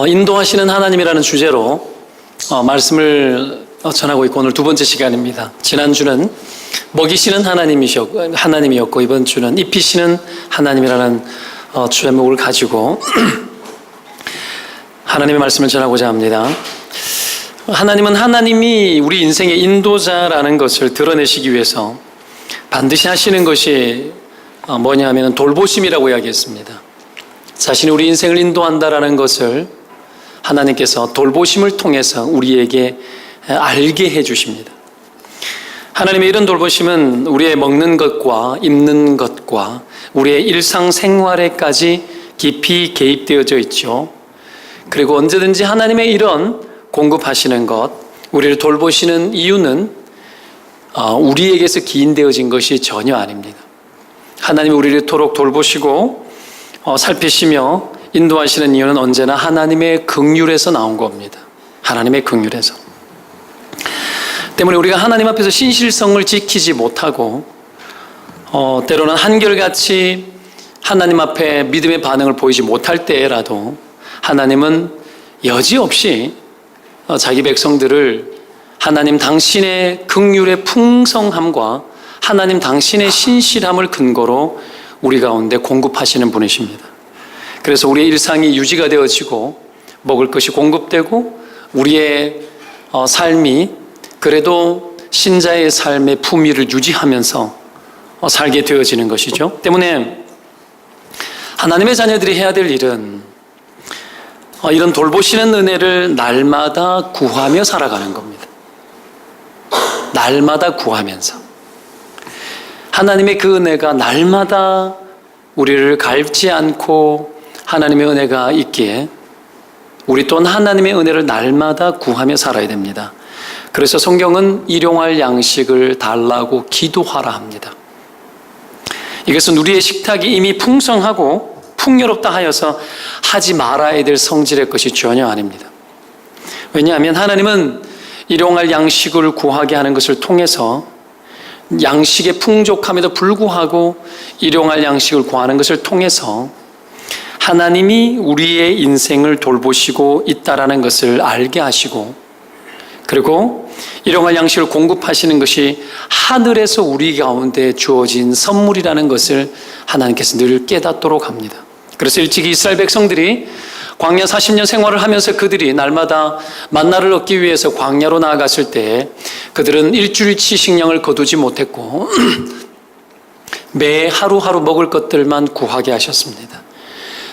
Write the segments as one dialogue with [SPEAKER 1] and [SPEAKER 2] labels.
[SPEAKER 1] 인도하시는 하나님이라는 주제로 말씀을 전하고 있고, 오늘 두 번째 시간입니다. 지난주는 먹이시는 하나님이었고 이번 주는 입히시는 하나님이라는 제목을 가지고 하나님의 말씀을 전하고자 합니다. 하나님은 하나님이 우리 인생의 인도자라는 것을 드러내시기 위해서 반드시 하시는 것이 뭐냐 하면 돌보심이라고 이야기했습니다. 자신이 우리 인생을 인도한다라는 것을 하나님께서 돌보심을 통해서 우리에게 알게 해주십니다. 하나님의 이런 돌보심은 우리의 먹는 것과 입는 것과 우리의 일상생활에까지 깊이 개입되어져 있죠. 그리고 언제든지 하나님의 이런 공급하시는 것, 우리를 돌보시는 이유는 우리에게서 기인되어진 것이 전혀 아닙니다. 하나님이 우리를 토록 돌보시고 살피시며 인도하시는 이유는 언제나 하나님의 긍휼에서 나온 겁니다. 하나님의 긍휼에서. 때문에 우리가 하나님 앞에서 신실성을 지키지 못하고 때로는 한결같이 하나님 앞에 믿음의 반응을 보이지 못할 때라도 하나님은 여지없이 자기 백성들을 하나님 당신의 긍휼의 풍성함과 하나님 당신의 신실함을 근거로 우리 가운데 공급하시는 분이십니다. 그래서 우리의 일상이 유지가 되어지고 먹을 것이 공급되고 우리의 삶이 그래도 신자의 삶의 품위를 유지하면서 살게 되어지는 것이죠. 때문에 하나님의 자녀들이 해야 될 일은 이런 돌보시는 은혜를 날마다 구하며 살아가는 겁니다. 날마다 구하면서 하나님의 그 은혜가 날마다 우리를 갈지 않고 하나님의 은혜가 있기에 우리 또한 하나님의 은혜를 날마다 구하며 살아야 됩니다. 그래서 성경은 일용할 양식을 달라고 기도하라 합니다. 이것은 우리의 식탁이 이미 풍성하고 풍요롭다 하여서 하지 말아야 될 성질의 것이 전혀 아닙니다. 왜냐하면 하나님은 일용할 양식을 구하게 하는 것을 통해서 양식의 풍족함에도 불구하고 일용할 양식을 구하는 것을 통해서 하나님이 우리의 인생을 돌보시고 있다라는 것을 알게 하시고, 그리고 일용할 양식을 공급하시는 것이 하늘에서 우리 가운데 주어진 선물이라는 것을 하나님께서 늘 깨닫도록 합니다. 그래서 일찍이 이스라엘 백성들이 광야 40년 생활을 하면서 그들이 날마다 만나를 얻기 위해서 광야로 나아갔을 때 그들은 일주일치 식량을 거두지 못했고 매 하루하루 먹을 것들만 구하게 하셨습니다.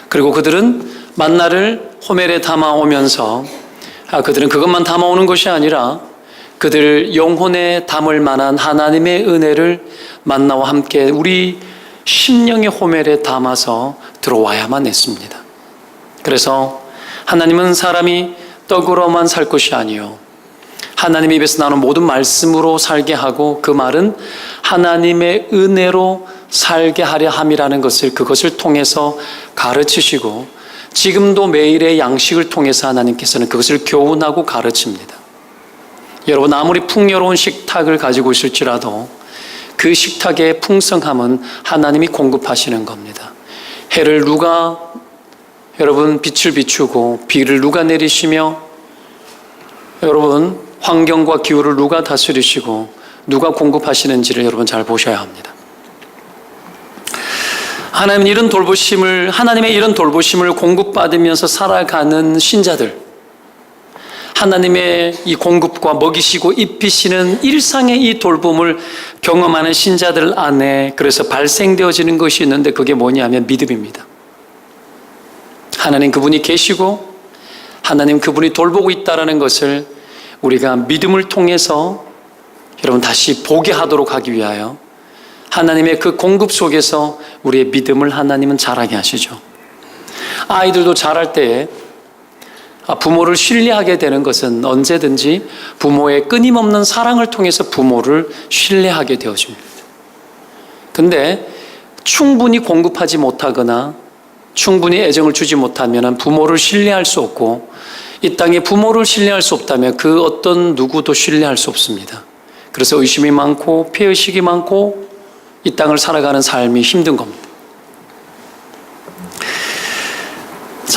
[SPEAKER 1] 그리고 그들은 만나를 호멜에 담아오면서 그들은 그것만 담아오는 것이 아니라 그들 영혼에 담을 만한 하나님의 은혜를 만나와 함께 우리 심령의 호멜에 담아서 들어와야만 했습니다. 그래서 하나님은 사람이 떡으로만 살 것이 아니요 하나님의 입에서 나오는 모든 말씀으로 살게 하고 그 말은 하나님의 은혜로 살게 하려 함이라는 것을 그것을 통해서 가르치시고 지금도 매일의 양식을 통해서 하나님께서는 그것을 교훈하고 가르칩니다. 여러분, 아무리 풍요로운 식탁을 가지고 있을지라도 그 식탁의 풍성함은 하나님이 공급하시는 겁니다. 해를 누가 여러분 빛을 비추고 비를 누가 내리시며 여러분 환경과 기후를 누가 다스리시고 누가 공급하시는지를 여러분 잘 보셔야 합니다. 하나님의 이런 돌보심을 공급받으면서 살아가는 신자들, 하나님의 이 공급과 먹이시고 입히시는 일상의 이 돌봄을 경험하는 신자들 안에 그래서 발생되어지는 것이 있는데 그게 뭐냐면 믿음입니다. 하나님 그분이 계시고 하나님 그분이 돌보고 있다는 것을 우리가 믿음을 통해서 여러분 다시 보게 하도록 하기 위하여 하나님의 그 공급 속에서 우리의 믿음을 하나님은 자라게 하시죠. 아이들도 자랄 때에 부모를 신뢰하게 되는 것은 언제든지 부모의 끊임없는 사랑을 통해서 부모를 신뢰하게 되어집니다. 근데 충분히 공급하지 못하거나 충분히 애정을 주지 못하면 부모를 신뢰할 수 없고 이 땅에 부모를 신뢰할 수 없다면 그 어떤 누구도 신뢰할 수 없습니다. 그래서 의심이 많고 피해의식이 많고 이 땅을 살아가는 삶이 힘든 겁니다.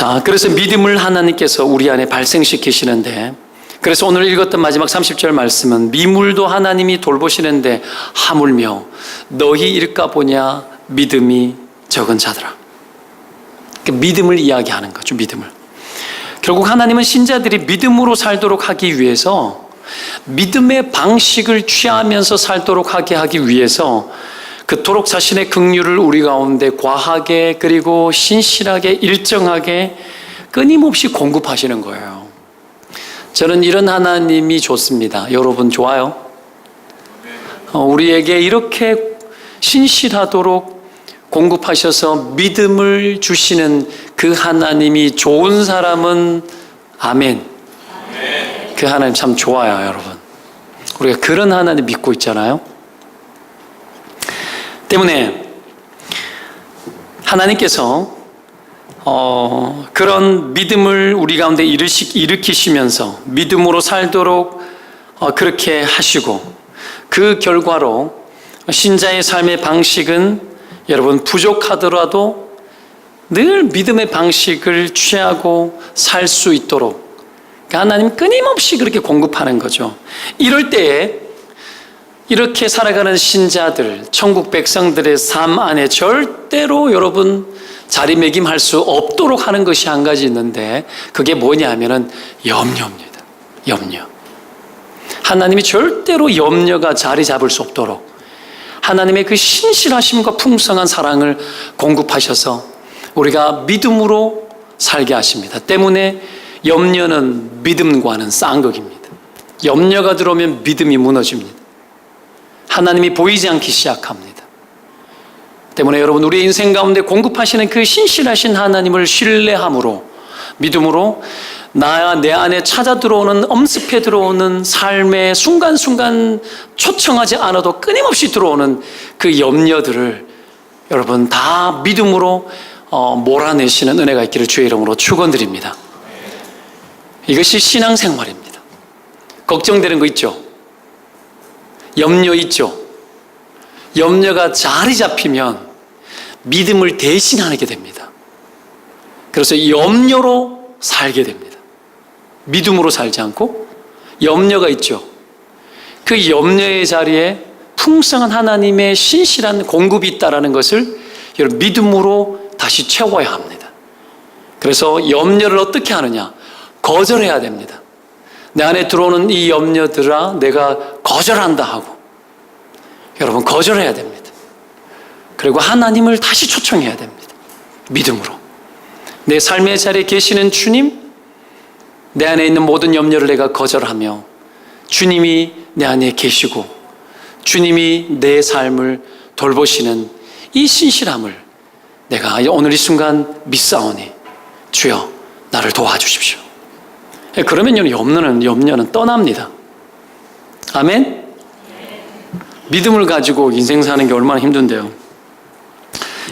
[SPEAKER 1] 자, 그래서 믿음을 하나님께서 우리 안에 발생시키시는데, 그래서 오늘 읽었던 마지막 30절 말씀은 미물도 하나님이 돌보시는데 하물며 너희 일까 보냐 믿음이 적은 자들아. 그러니까 믿음을 이야기하는 거죠. 믿음을. 결국 하나님은 신자들이 믿음으로 살도록 하기 위해서, 믿음의 방식을 취하면서 살도록 하기 위해서 그토록 자신의 긍휼을 우리 가운데 과하게, 그리고 신실하게, 일정하게, 끊임없이 공급하시는 거예요. 저는 이런 하나님이 좋습니다. 여러분 좋아요? 우리에게 이렇게 신실하도록 공급하셔서 믿음을 주시는 그 하나님이 좋은 사람은 아멘. 그 하나님 참 좋아요, 여러분. 우리가 그런 하나님 믿고 있잖아요. 때문에 하나님께서 그런 믿음을 우리 가운데 일으키시면서 믿음으로 살도록 그렇게 하시고, 그 결과로 신자의 삶의 방식은 여러분 부족하더라도 늘 믿음의 방식을 취하고 살 수 있도록 하나님 끊임없이 그렇게 공급하는 거죠. 이럴 때에 이렇게 살아가는 신자들, 천국 백성들의 삶 안에 절대로 여러분 자리매김할 수 없도록 하는 것이 한 가지 있는데, 그게 뭐냐 하면은 염려입니다. 염려. 하나님이 절대로 염려가 자리 잡을 수 없도록 하나님의 그 신실하심과 풍성한 사랑을 공급하셔서 우리가 믿음으로 살게 하십니다. 때문에 염려는 믿음과는 쌍극입니다. 염려가 들어오면 믿음이 무너집니다. 하나님이 보이지 않기 시작합니다. 때문에 여러분, 우리 인생 가운데 공급하시는 그 신실하신 하나님을 신뢰함으로, 믿음으로 내 안에 찾아 들어오는, 엄습해 들어오는 삶의 순간순간 초청하지 않아도 끊임없이 들어오는 그 염려들을 여러분 다 믿음으로 몰아내시는 은혜가 있기를 주의 이름으로 축원드립니다. 이것이 신앙생활입니다. 걱정되는 거 있죠? 염려 있죠? 염려가 자리 잡히면 믿음을 대신하게 됩니다. 그래서 염려로 살게 됩니다. 믿음으로 살지 않고 염려가 있죠. 그 염려의 자리에 풍성한 하나님의 신실한 공급이 있다는 것을 여러분 믿음으로 다시 채워야 합니다. 그래서 염려를 어떻게 하느냐? 거절해야 됩니다. 내 안에 들어오는 이 염려들아 내가 거절한다 하고, 여러분 거절해야 됩니다. 그리고 하나님을 다시 초청해야 됩니다. 믿음으로. 내 삶의 자리에 계시는 주님, 내 안에 있는 모든 염려를 내가 거절하며 주님이 내 안에 계시고 주님이 내 삶을 돌보시는 이 신실함을 내가 오늘 이 순간 믿사오니 주여 나를 도와주십시오. 그러면 염려는 떠납니다. 아멘? 믿음을 가지고 인생 사는 게 얼마나 힘든데요.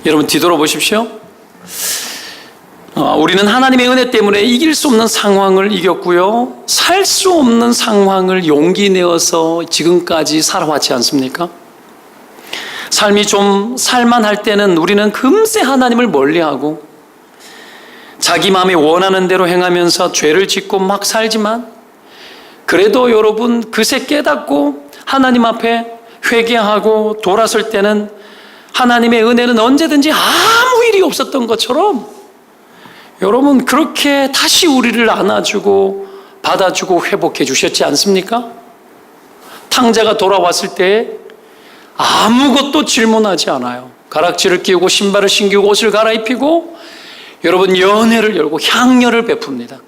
[SPEAKER 1] 여러분 뒤돌아보십시오. 우리는 하나님의 은혜 때문에 이길 수 없는 상황을 이겼고요, 살 수 없는 상황을 용기 내어서 지금까지 살아왔지 않습니까? 삶이 좀 살만할 때는 우리는 금세 하나님을 멀리하고 자기 마음에 원하는 대로 행하면서 죄를 짓고 막 살지만, 그래도 여러분 그새 깨닫고 하나님 앞에 회개하고 돌아설 때는 하나님의 은혜는 언제든지 아무 일이 없었던 것처럼 여러분 그렇게 다시 우리를 안아주고 받아주고 회복해 주셨지 않습니까? 탕자가 돌아왔을 때 아무것도 질문하지 않아요. 가락지를 끼우고 신발을 신기고 옷을 갈아입히고 여러분 연회를 열고 향료를 베풉니다.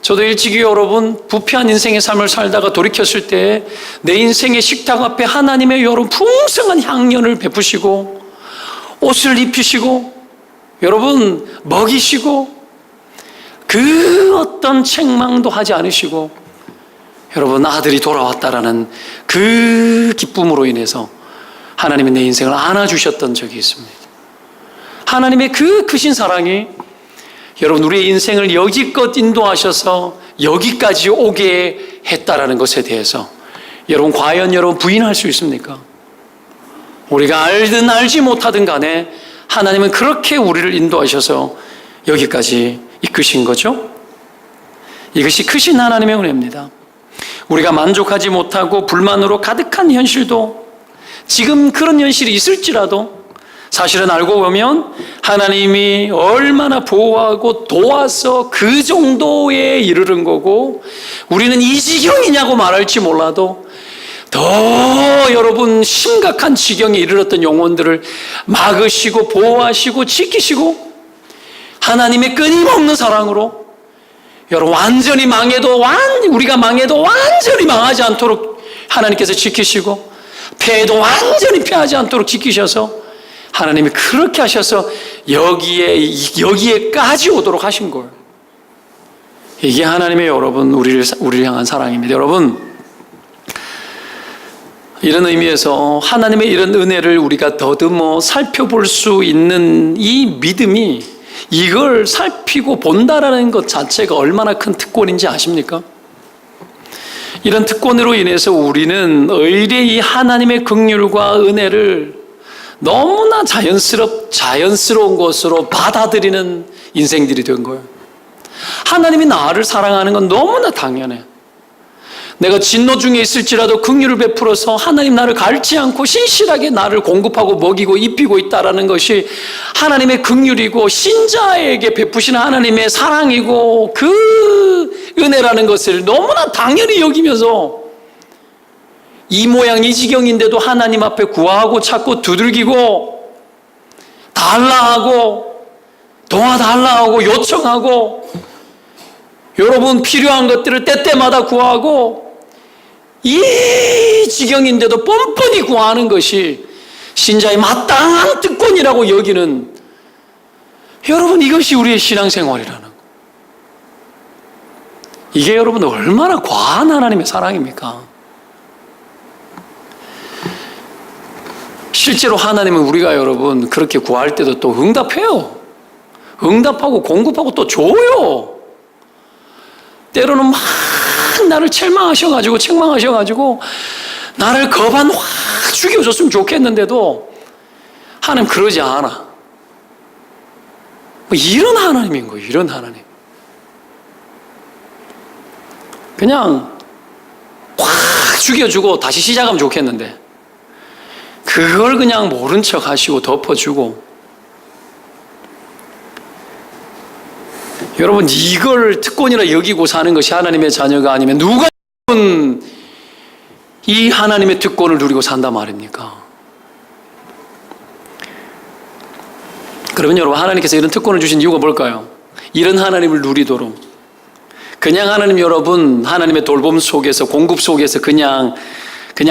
[SPEAKER 1] 저도 일찍이 여러분 부패한 인생의 삶을 살다가 돌이켰을 때 내 인생의 식탁 앞에 하나님의 여러분 풍성한 향연을 베푸시고 옷을 입히시고 여러분 먹이시고 그 어떤 책망도 하지 않으시고 여러분 아들이 돌아왔다라는 그 기쁨으로 인해서 하나님이 내 인생을 안아주셨던 적이 있습니다. 하나님의 그 크신 사랑이 여러분 우리의 인생을 여기껏 인도하셔서 여기까지 오게 했다라는 것에 대해서 여러분 과연 여러분 부인할 수 있습니까? 우리가 알든 알지 못하든 간에 하나님은 그렇게 우리를 인도하셔서 여기까지 이끄신 거죠. 이것이 크신 하나님의 은혜입니다. 우리가 만족하지 못하고 불만으로 가득한 현실도, 지금 그런 현실이 있을지라도 사실은 알고 보면 하나님이 얼마나 보호하고 도와서 그 정도에 이르는 거고, 우리는 이 지경이냐고 말할지 몰라도 더 여러분 심각한 지경에 이르렀던 영혼들을 막으시고 보호하시고 지키시고, 하나님의 끊임없는 사랑으로 여러분 완전히 망해도 우리가 망해도 완전히 망하지 않도록 하나님께서 지키시고, 패해도 완전히 패하지 않도록 지키셔서 하나님이 그렇게 하셔서 여기에까지 오도록 하신 거예요. 이게 하나님의 여러분 우리를 향한 사랑입니다. 여러분, 이런 의미에서 하나님의 이런 은혜를 우리가 더듬어 살펴볼 수 있는 이 믿음이, 이걸 살피고 본다라는 것 자체가 얼마나 큰 특권인지 아십니까? 이런 특권으로 인해서 우리는 의뢰이 하나님의 긍휼과 은혜를 너무나 자연스러운 것으로 받아들이는 인생들이 된 거예요. 하나님이 나를 사랑하는 건 너무나 당연해. 내가 진노 중에 있을지라도 긍휼을 베풀어서 하나님 나를 갈지 않고 신실하게 나를 공급하고 먹이고 입히고 있다라는 것이 하나님의 긍휼이고, 신자에게 베푸시는 하나님의 사랑이고, 그 은혜라는 것을 너무나 당연히 여기면서 이 모양 이 지경인데도 하나님 앞에 구하고 찾고 두들기고 달라하고 도와달라하고 요청하고, 여러분 필요한 것들을 때때마다 구하고, 이 지경인데도 뻔뻔히 구하는 것이 신자의 마땅한 특권이라고 여기는, 여러분 이것이 우리의 신앙생활이라는 거. 이게 여러분 얼마나 과한 하나님의 사랑입니까? 실제로 하나님은 우리가 여러분 그렇게 구할 때도 또 응답해요. 응답하고 공급하고 또 줘요. 때로는 막 나를 책망하셔가지고 나를 거반 확 죽여줬으면 좋겠는데도 하나님 그러지 않아. 뭐 이런 하나님인 거예요. 이런 하나님. 그냥 확 죽여주고 다시 시작하면 좋겠는데 그걸 그냥 모른 척 하시고 덮어주고, 여러분 이걸 특권이라 여기고 사는 것이 하나님의 자녀가 아니면 누가 이 하나님의 특권을 누리고 산단 말입니까? 그러면 여러분, 하나님께서 이런 특권을 주신 이유가 뭘까요? 이런 하나님을 누리도록, 그냥 하나님 여러분 하나님의 돌봄 속에서 공급 속에서 그냥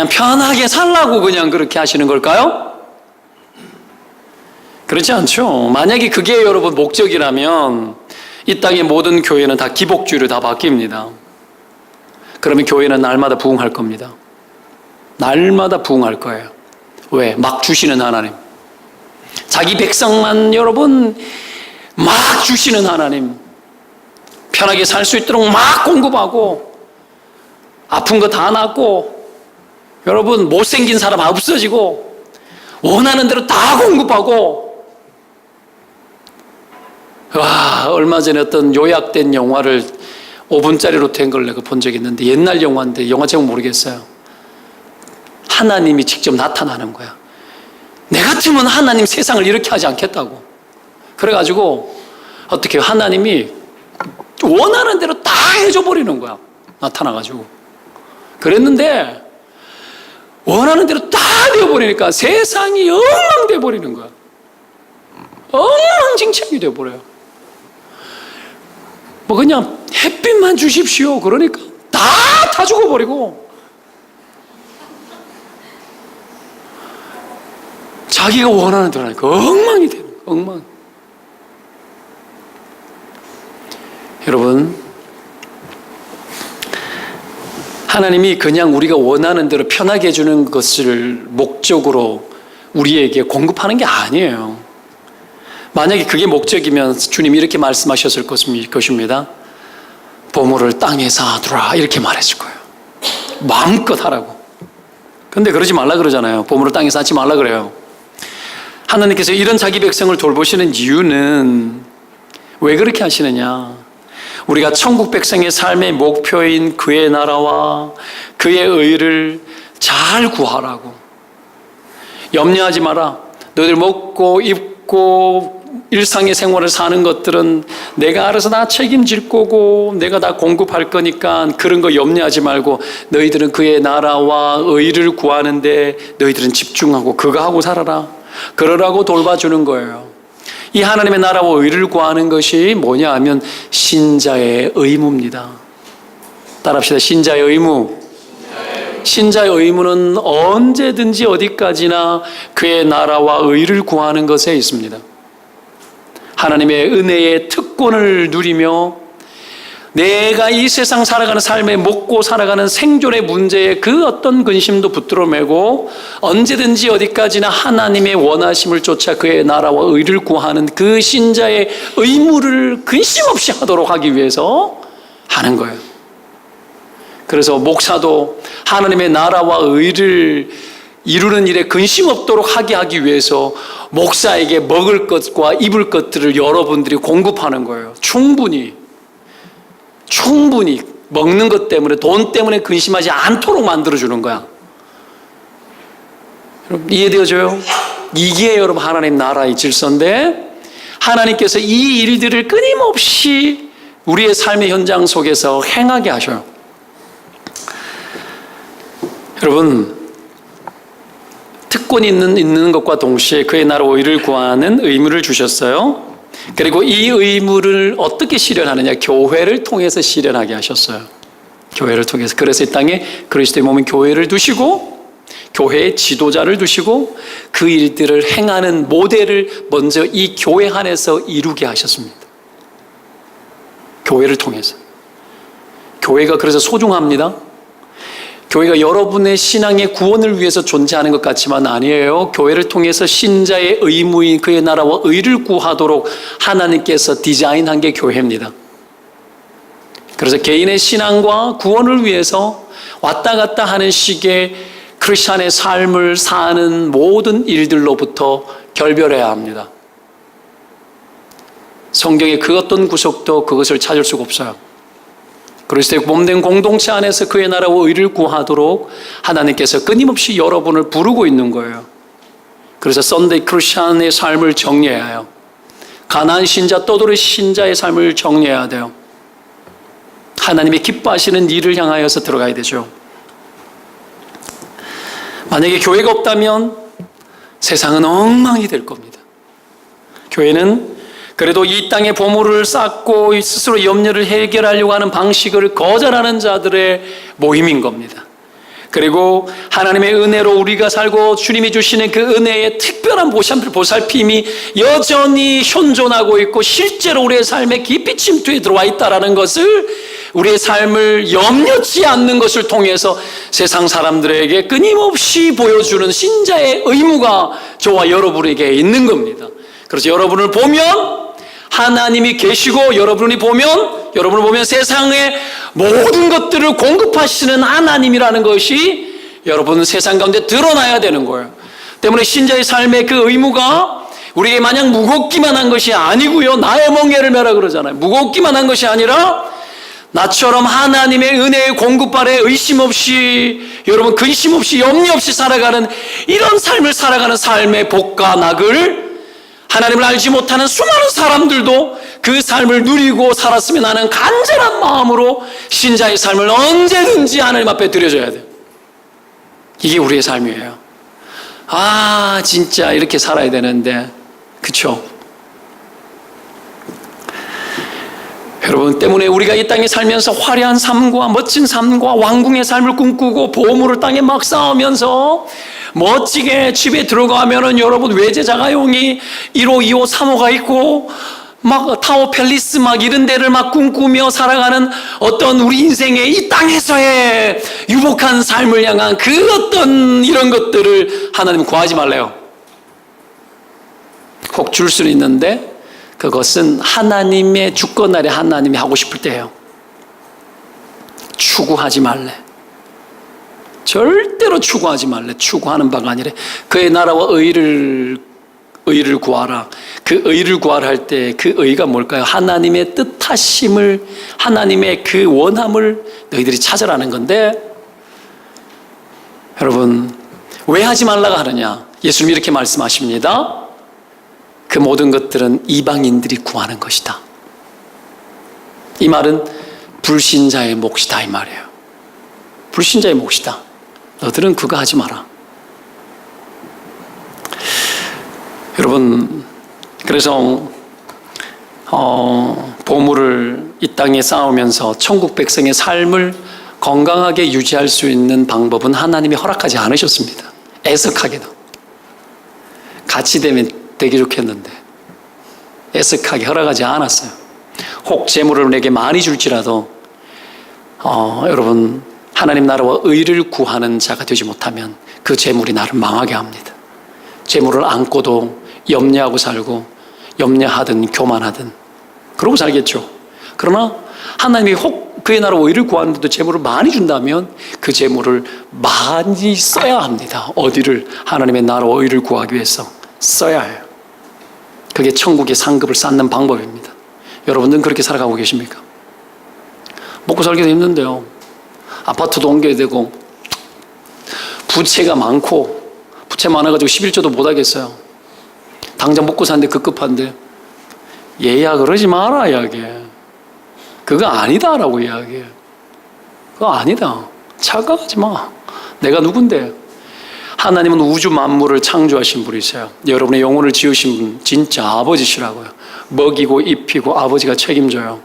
[SPEAKER 1] 편하게 살라고 그냥 그렇게 하시는 걸까요? 그렇지 않죠. 만약에 그게 여러분 목적이라면 이 땅의 모든 교회는 다 기복주의로 다 바뀝니다. 그러면 교회는 날마다 부흥할 겁니다. 날마다 부흥할 거예요. 왜? 막 주시는 하나님. 자기 백성만 여러분 막 주시는 하나님. 편하게 살 수 있도록 막 공급하고, 아픈 거 다 낫고, 여러분 못생긴 사람 없어지고, 원하는 대로 다 공급하고. 와, 얼마 전에 어떤 요약된 영화를 5분짜리로 된 걸 내가 본 적이 있는데, 옛날 영화인데 영화 제목 모르겠어요. 하나님이 직접 나타나는 거야. 내 같으면 하나님 세상을 이렇게 하지 않겠다고. 그래가지고 어떻게 하나님이 원하는 대로 다 해줘 버리는 거야. 나타나가지고. 그랬는데 원하는 대로 다 되어버리니까 세상이 엉망돼 버리는 거야. 엉망진창이 되어버려요. 뭐 그냥 햇빛만 주십시오 그러니까 다 죽어버리고, 자기가 원하는 대로 하니까 엉망이 되는 거야. 엉망. 여러분, 하나님이 그냥 우리가 원하는 대로 편하게 해주는 것을 목적으로 우리에게 공급하는 게 아니에요. 만약에 그게 목적이면 주님이 이렇게 말씀하셨을 것입니다. 보물을 땅에 쌓아두라 이렇게 말했을 거예요. 마음껏 하라고. 근데 그러지 말라 그러잖아요. 보물을 땅에 쌓지 말라 그래요. 하나님께서 이런 자기 백성을 돌보시는 이유는 왜 그렇게 하시느냐? 우리가 천국 백성의 삶의 목표인 그의 나라와 그의 의를 잘 구하라고. 염려하지 마라. 너희들 먹고 입고 일상의 생활을 사는 것들은 내가 알아서 다 책임질 거고 내가 다 공급할 거니까 그런 거 염려하지 말고 너희들은 그의 나라와 의를 구하는데 너희들은 집중하고 그거 하고 살아라. 그러라고 돌봐주는 거예요. 이 하나님의 나라와 의를 구하는 것이 뭐냐 하면 신자의 의무입니다. 따라합시다. 신자의 의무. 신자의 의무는 언제든지 어디까지나 그의 나라와 의를 구하는 것에 있습니다. 하나님의 은혜의 특권을 누리며 내가 이 세상 살아가는 삶에 먹고 살아가는 생존의 문제에 그 어떤 근심도 붙들어 매고 언제든지 어디까지나 하나님의 원하심을 쫓아 그의 나라와 의를 구하는 그 신자의 의무를 근심 없이 하도록 하기 위해서 하는 거예요. 그래서 목사도 하나님의 나라와 의를 이루는 일에 근심 없도록 하게 하기 위해서 목사에게 먹을 것과 입을 것들을 여러분들이 공급하는 거예요. 충분히 먹는 것 때문에 돈 때문에 근심하지 않도록 만들어주는 거야. 여러분 이해되어져요? 이게 여러분 하나님 나라의 질서인데 하나님께서 이 일들을 끊임없이 우리의 삶의 현장 속에서 행하게 하셔요. 여러분 특권이 있는 것과 동시에 그의 나라 의를 구하는 의무를 주셨어요. 그리고 이 의무를 어떻게 실현하느냐? 교회를 통해서 실현하게 하셨어요. 교회를 통해서. 그래서 이 땅에 그리스도의 몸인 교회를 두시고 교회의 지도자를 두시고 그 일들을 행하는 모델을 먼저 이 교회 안에서 이루게 하셨습니다. 교회를 통해서. 교회가 그래서 소중합니다. 교회가 여러분의 신앙의 구원을 위해서 존재하는 것 같지만 아니에요. 교회를 통해서 신자의 의무인 그의 나라와 의를 구하도록 하나님께서 디자인한 게 교회입니다. 그래서 개인의 신앙과 구원을 위해서 왔다 갔다 하는 식의 크리스찬의 삶을 사는 모든 일들로부터 결별해야 합니다. 성경의 그 어떤 구석도 그것을 찾을 수가 없어요. 그리스도의 몸된 공동체 안에서 그의 나라와 의를 구하도록 하나님께서 끊임없이 여러분을 부르고 있는 거예요. 그래서 썬데이 크리스찬의 삶을 정리해야 해요. 가나안 신자, 떠돌이 신자의 삶을 정리해야 돼요. 하나님이 기뻐하시는 일을 향하여서 들어가야 되죠. 만약에 교회가 없다면 세상은 엉망이 될 겁니다. 교회는 그래도 이 땅의 보물을 쌓고 스스로 염려를 해결하려고 하는 방식을 거절하는 자들의 모임인 겁니다. 그리고 하나님의 은혜로 우리가 살고 주님이 주시는 그 은혜의 특별한 보살핌이 여전히 현존하고 있고 실제로 우리의 삶에 깊이 침투해 들어와 있다는 것을 우리의 삶을 염려치 않는 것을 통해서 세상 사람들에게 끊임없이 보여주는 신자의 의무가 저와 여러분에게 있는 겁니다. 그래서 여러분을 보면 하나님이 계시고 여러분을 보면 세상의 모든 것들을 공급하시는 하나님이라는 것이 여러분 세상 가운데 드러나야 되는 거예요. 때문에 신자의 삶의 그 의무가 우리에게 마냥 무겁기만 한 것이 아니고요. 나의 멍에를 메라 그러잖아요. 무겁기만 한 것이 아니라 나처럼 하나님의 은혜의 공급 아래 의심 없이 여러분 근심 없이 염려 없이 살아가는 이런 삶을 살아가는 삶의 복과 낙을 하나님을 알지 못하는 수많은 사람들도 그 삶을 누리고 살았으면 하는 간절한 마음으로 신자의 삶을 언제든지 하나님 앞에 드려줘야 돼요. 이게 우리의 삶이에요. 아 진짜 이렇게 살아야 되는데 그렇죠? 여러분 때문에 우리가 이 땅에 살면서 화려한 삶과 멋진 삶과 왕궁의 삶을 꿈꾸고 보물을 땅에 막 쌓으면서 멋지게 집에 들어가면은 여러분 외제 자가용이 1호, 2호, 3호가 있고 막 타워 팰리스 막 이런 데를 막 꿈꾸며 살아가는 어떤 우리 인생의 이 땅에서의 유복한 삶을 향한 그 어떤 이런 것들을 하나님 구하지 말래요. 혹 줄 수는 있는데 그것은 하나님의 주권 아래 하나님이 하고 싶을 때예요. 추구하지 말래. 절대로 추구하지 말래. 추구하는 바가 아니라 그의 나라와 의를 의를 구하라. 그 의를 구하라 할 때 그 의가 뭘까요? 하나님의 뜻하심을, 하나님의 그 원함을 너희들이 찾으라는 건데, 여러분 왜 하지 말라고 하느냐? 예수님이 이렇게 말씀하십니다. 그 모든 것들은 이방인들이 구하는 것이다. 이 말은 불신자의 몫이다 이 말이에요. 불신자의 몫이다. 너들은 그거 하지 마라. 여러분, 그래서 보물을 이 땅에 쌓으면서 천국 백성의 삶을 건강하게 유지할 수 있는 방법은 하나님이 허락하지 않으셨습니다. 애석하게도. 같이 되면 되게 좋겠는데 애석하게 허락하지 않았어요. 혹 재물을 내게 많이 줄지라도 여러분, 하나님 나라와 의를 구하는 자가 되지 못하면 그 재물이 나를 망하게 합니다. 재물을 안고도 염려하고 살고, 염려하든 교만하든 그러고 살겠죠. 그러나 하나님이 혹 그의 나라와 의를 구하는데도 재물을 많이 준다면 그 재물을 많이 써야 합니다. 어디를? 하나님의 나라와 의를 구하기 위해서 써야 해요. 그게 천국의 상급을 쌓는 방법입니다. 여러분들은 그렇게 살아가고 계십니까? 먹고 살기도 힘든데요. 아파트도 옮겨야 되고 부채가 많고, 부채 많아가지고 11조도 못하겠어요. 당장 먹고 사는데 급급한데, 얘야 그러지 마라 이야기해. 그거 아니다라고 이야기해. 그거 아니다. 착각하지 마. 내가 누군데? 하나님은 우주 만물을 창조하신 분이세요. 여러분의 영혼을 지으신 분 진짜 아버지시라고요. 먹이고 입히고 아버지가 책임져요.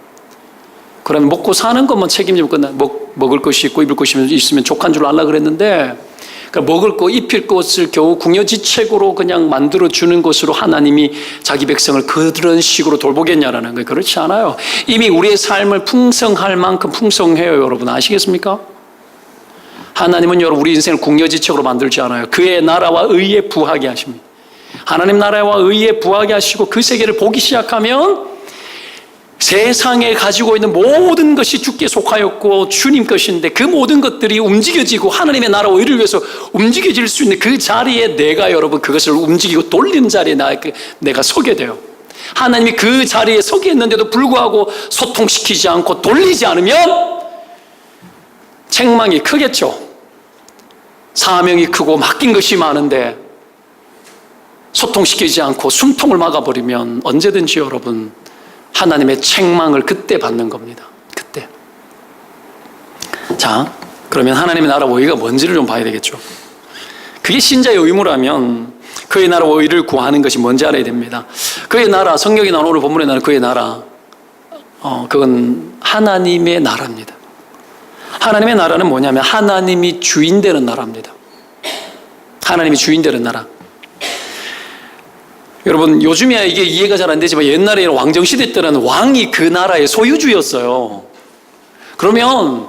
[SPEAKER 1] 그러면 먹고 사는 것만 책임지면 끝나. 먹을 것이 있고 입을 것이 있으면 족한 줄 알라 그랬는데, 먹을 거 입힐 것을 겨우 궁여지책으로 그냥 만들어주는 것으로 하나님이 자기 백성을 그런 식으로 돌보겠냐라는 거예요. 그렇지 않아요. 이미 우리의 삶을 풍성할 만큼 풍성해요. 여러분 아시겠습니까? 하나님은 여러분 우리 인생을 궁여지책으로 만들지 않아요. 그의 나라와 의에 부하게 하십니다. 하나님 나라와 의에 부하게 하시고 그 세계를 보기 시작하면 세상에 가지고 있는 모든 것이 주께 속하였고 주님 것인데, 그 모든 것들이 움직여지고 하나님의 나라와 의를 위해서 움직여질 수 있는 그 자리에 내가 여러분 그것을 움직이고 돌리는 자리에 내가 서게 돼요. 하나님이 그 자리에 서게 했는데도 불구하고 소통시키지 않고 돌리지 않으면 책망이 크겠죠. 사명이 크고 맡긴 것이 많은데 소통시키지 않고 숨통을 막아버리면 언제든지 여러분 하나님의 책망을 그때 받는 겁니다. 그때. 자, 그러면 하나님의 나라와 의가 뭔지를 좀 봐야 되겠죠. 그게 신자의 의무라면 그의 나라와 의를 구하는 것이 뭔지 알아야 됩니다. 그의 나라, 성경에 나오는 오늘 본문에 나오는 그의 나라, 그건 하나님의 나라입니다. 하나님의 나라는 뭐냐면 하나님이 주인 되는 나라입니다. 하나님이 주인 되는 나라. 여러분 요즘이야 이게 이해가 잘 안 되지만 옛날에 왕정시대 때는 왕이 그 나라의 소유주였어요. 그러면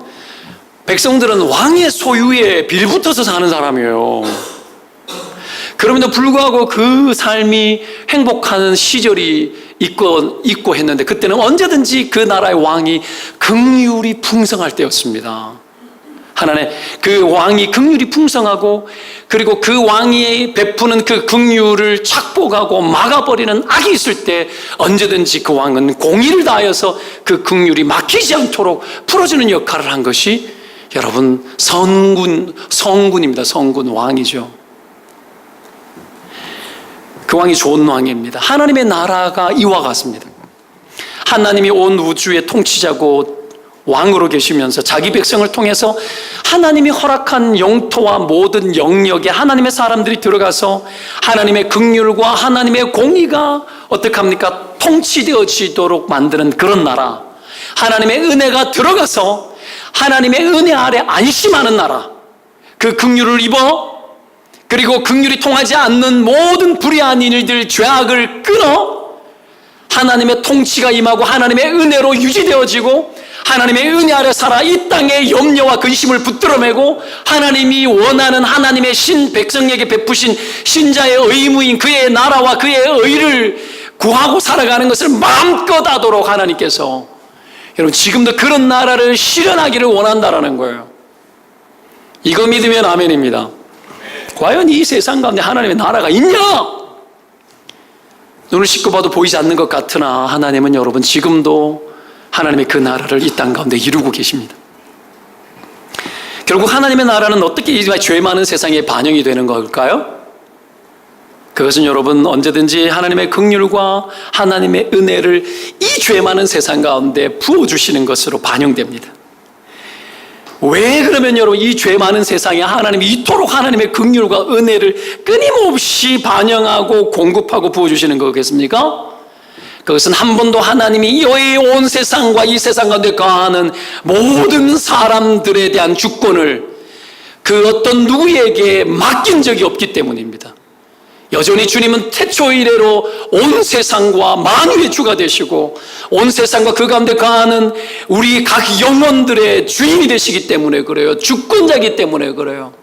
[SPEAKER 1] 백성들은 왕의 소유에 빌붙어서 사는 사람이에요. 그럼에도 불구하고 그 삶이 행복한 시절이 있고 했는데, 그때는 언제든지 그 나라의 왕이 긍휼이 풍성할 때였습니다. 하나님 그 왕이 긍휼이 풍성하고, 그리고 그 왕이 베푸는 그 긍휼을 착복하고 막아버리는 악이 있을 때 언제든지 그 왕은 공의를 다하여서 그 긍휼이 막히지 않도록 풀어주는 역할을 한 것이 여러분 성군입니다. 성군 왕이죠. 그 왕이 좋은 왕입니다. 하나님의 나라가 이와 같습니다. 하나님이 온 우주의 통치자고 왕으로 계시면서 자기 백성을 통해서 하나님이 허락한 영토와 모든 영역에 하나님의 사람들이 들어가서 하나님의 긍휼과 하나님의 공의가 어떻게 합니까? 통치되어지도록 만드는 그런 나라. 하나님의 은혜가 들어가서 하나님의 은혜 아래 안심하는 나라. 그 긍휼을 입어, 그리고 긍휼이 통하지 않는 모든 불의한 일들, 죄악을 끊어 하나님의 통치가 임하고 하나님의 은혜로 유지되어지고 하나님의 은혜 아래 살아 이 땅의 염려와 근심을 붙들어매고 하나님이 원하는 하나님의 백성에게 베푸신 신자의 의무인 그의 나라와 그의 의를 구하고 살아가는 것을 마음껏 하도록 하나님께서 여러분 지금도 그런 나라를 실현하기를 원한다라는 거예요. 이거 믿으면 아멘입니다. 과연 이 세상 가운데 하나님의 나라가 있냐? 눈을 씻고 봐도 보이지 않는 것 같으나 하나님은 여러분 지금도 하나님의 그 나라를 이 땅 가운데 이루고 계십니다. 결국 하나님의 나라는 어떻게 이 죄 많은 세상에 반영이 되는 걸까요? 그것은 여러분 언제든지 하나님의 긍휼과 하나님의 은혜를 이 죄 많은 세상 가운데 부어주시는 것으로 반영됩니다. 왜 그러면 여러분 이 죄 많은 세상에 하나님이 이토록 하나님의 긍휼과 은혜를 끊임없이 반영하고 공급하고 부어주시는 거겠습니까? 그것은 한 번도 하나님이 이 온 세상과 이 세상 가운데 거하는 모든 사람들에 대한 주권을 그 어떤 누구에게 맡긴 적이 없기 때문입니다. 여전히 주님은 태초 이래로 온 세상과 만유의 주가 되시고 온 세상과 그 가운데 거하는 우리 각 영혼들의 주인이 되시기 때문에 그래요. 주권자이기 때문에 그래요.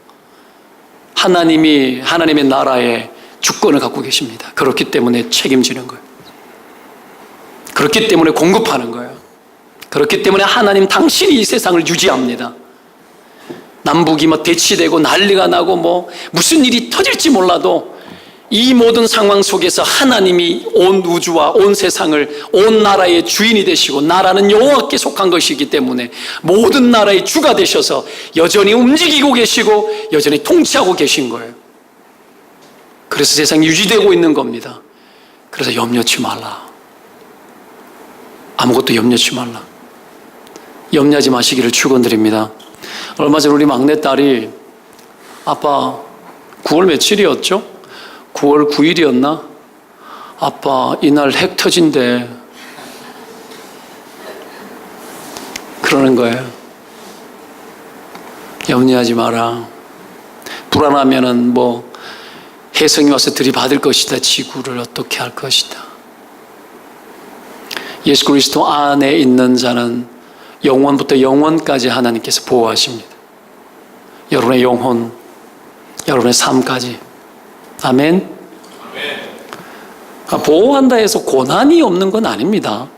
[SPEAKER 1] 하나님이 하나님의 나라의 주권을 갖고 계십니다. 그렇기 때문에 책임지는 거예요. 그렇기 때문에 공급하는 거예요. 그렇기 때문에 하나님 당신이 이 세상을 유지합니다. 남북이 대치되고 난리가 나고 무슨 일이 터질지 몰라도 이 모든 상황 속에서 하나님이 온 우주와 온 세상을 온 나라의 주인이 되시고 나라는 여호와께 속한 것이기 때문에 모든 나라의 주가 되셔서 여전히 움직이고 계시고 여전히 통치하고 계신 거예요. 그래서 세상이 유지되고 있는 겁니다. 그래서 염려치 말라. 아무것도 염려치 말라. 염려하지 마시기를 축원드립니다. 얼마 전 우리 막내딸이 아빠 9월 며칠이었죠? 9월 9일이었나? 아빠 이날 핵 터진대. 그러는 거예요. 염려하지 마라. 불안하면은 혜성이 와서 들이받을 것이다. 지구를 어떻게 할 것이다. 예수 그리스도 안에 있는 자는 영원부터 영원까지 하나님께서 보호하십니다. 여러분의 영혼, 여러분의 삶까지. 아멘. 보호한다 해서 고난이 없는 건 아닙니다.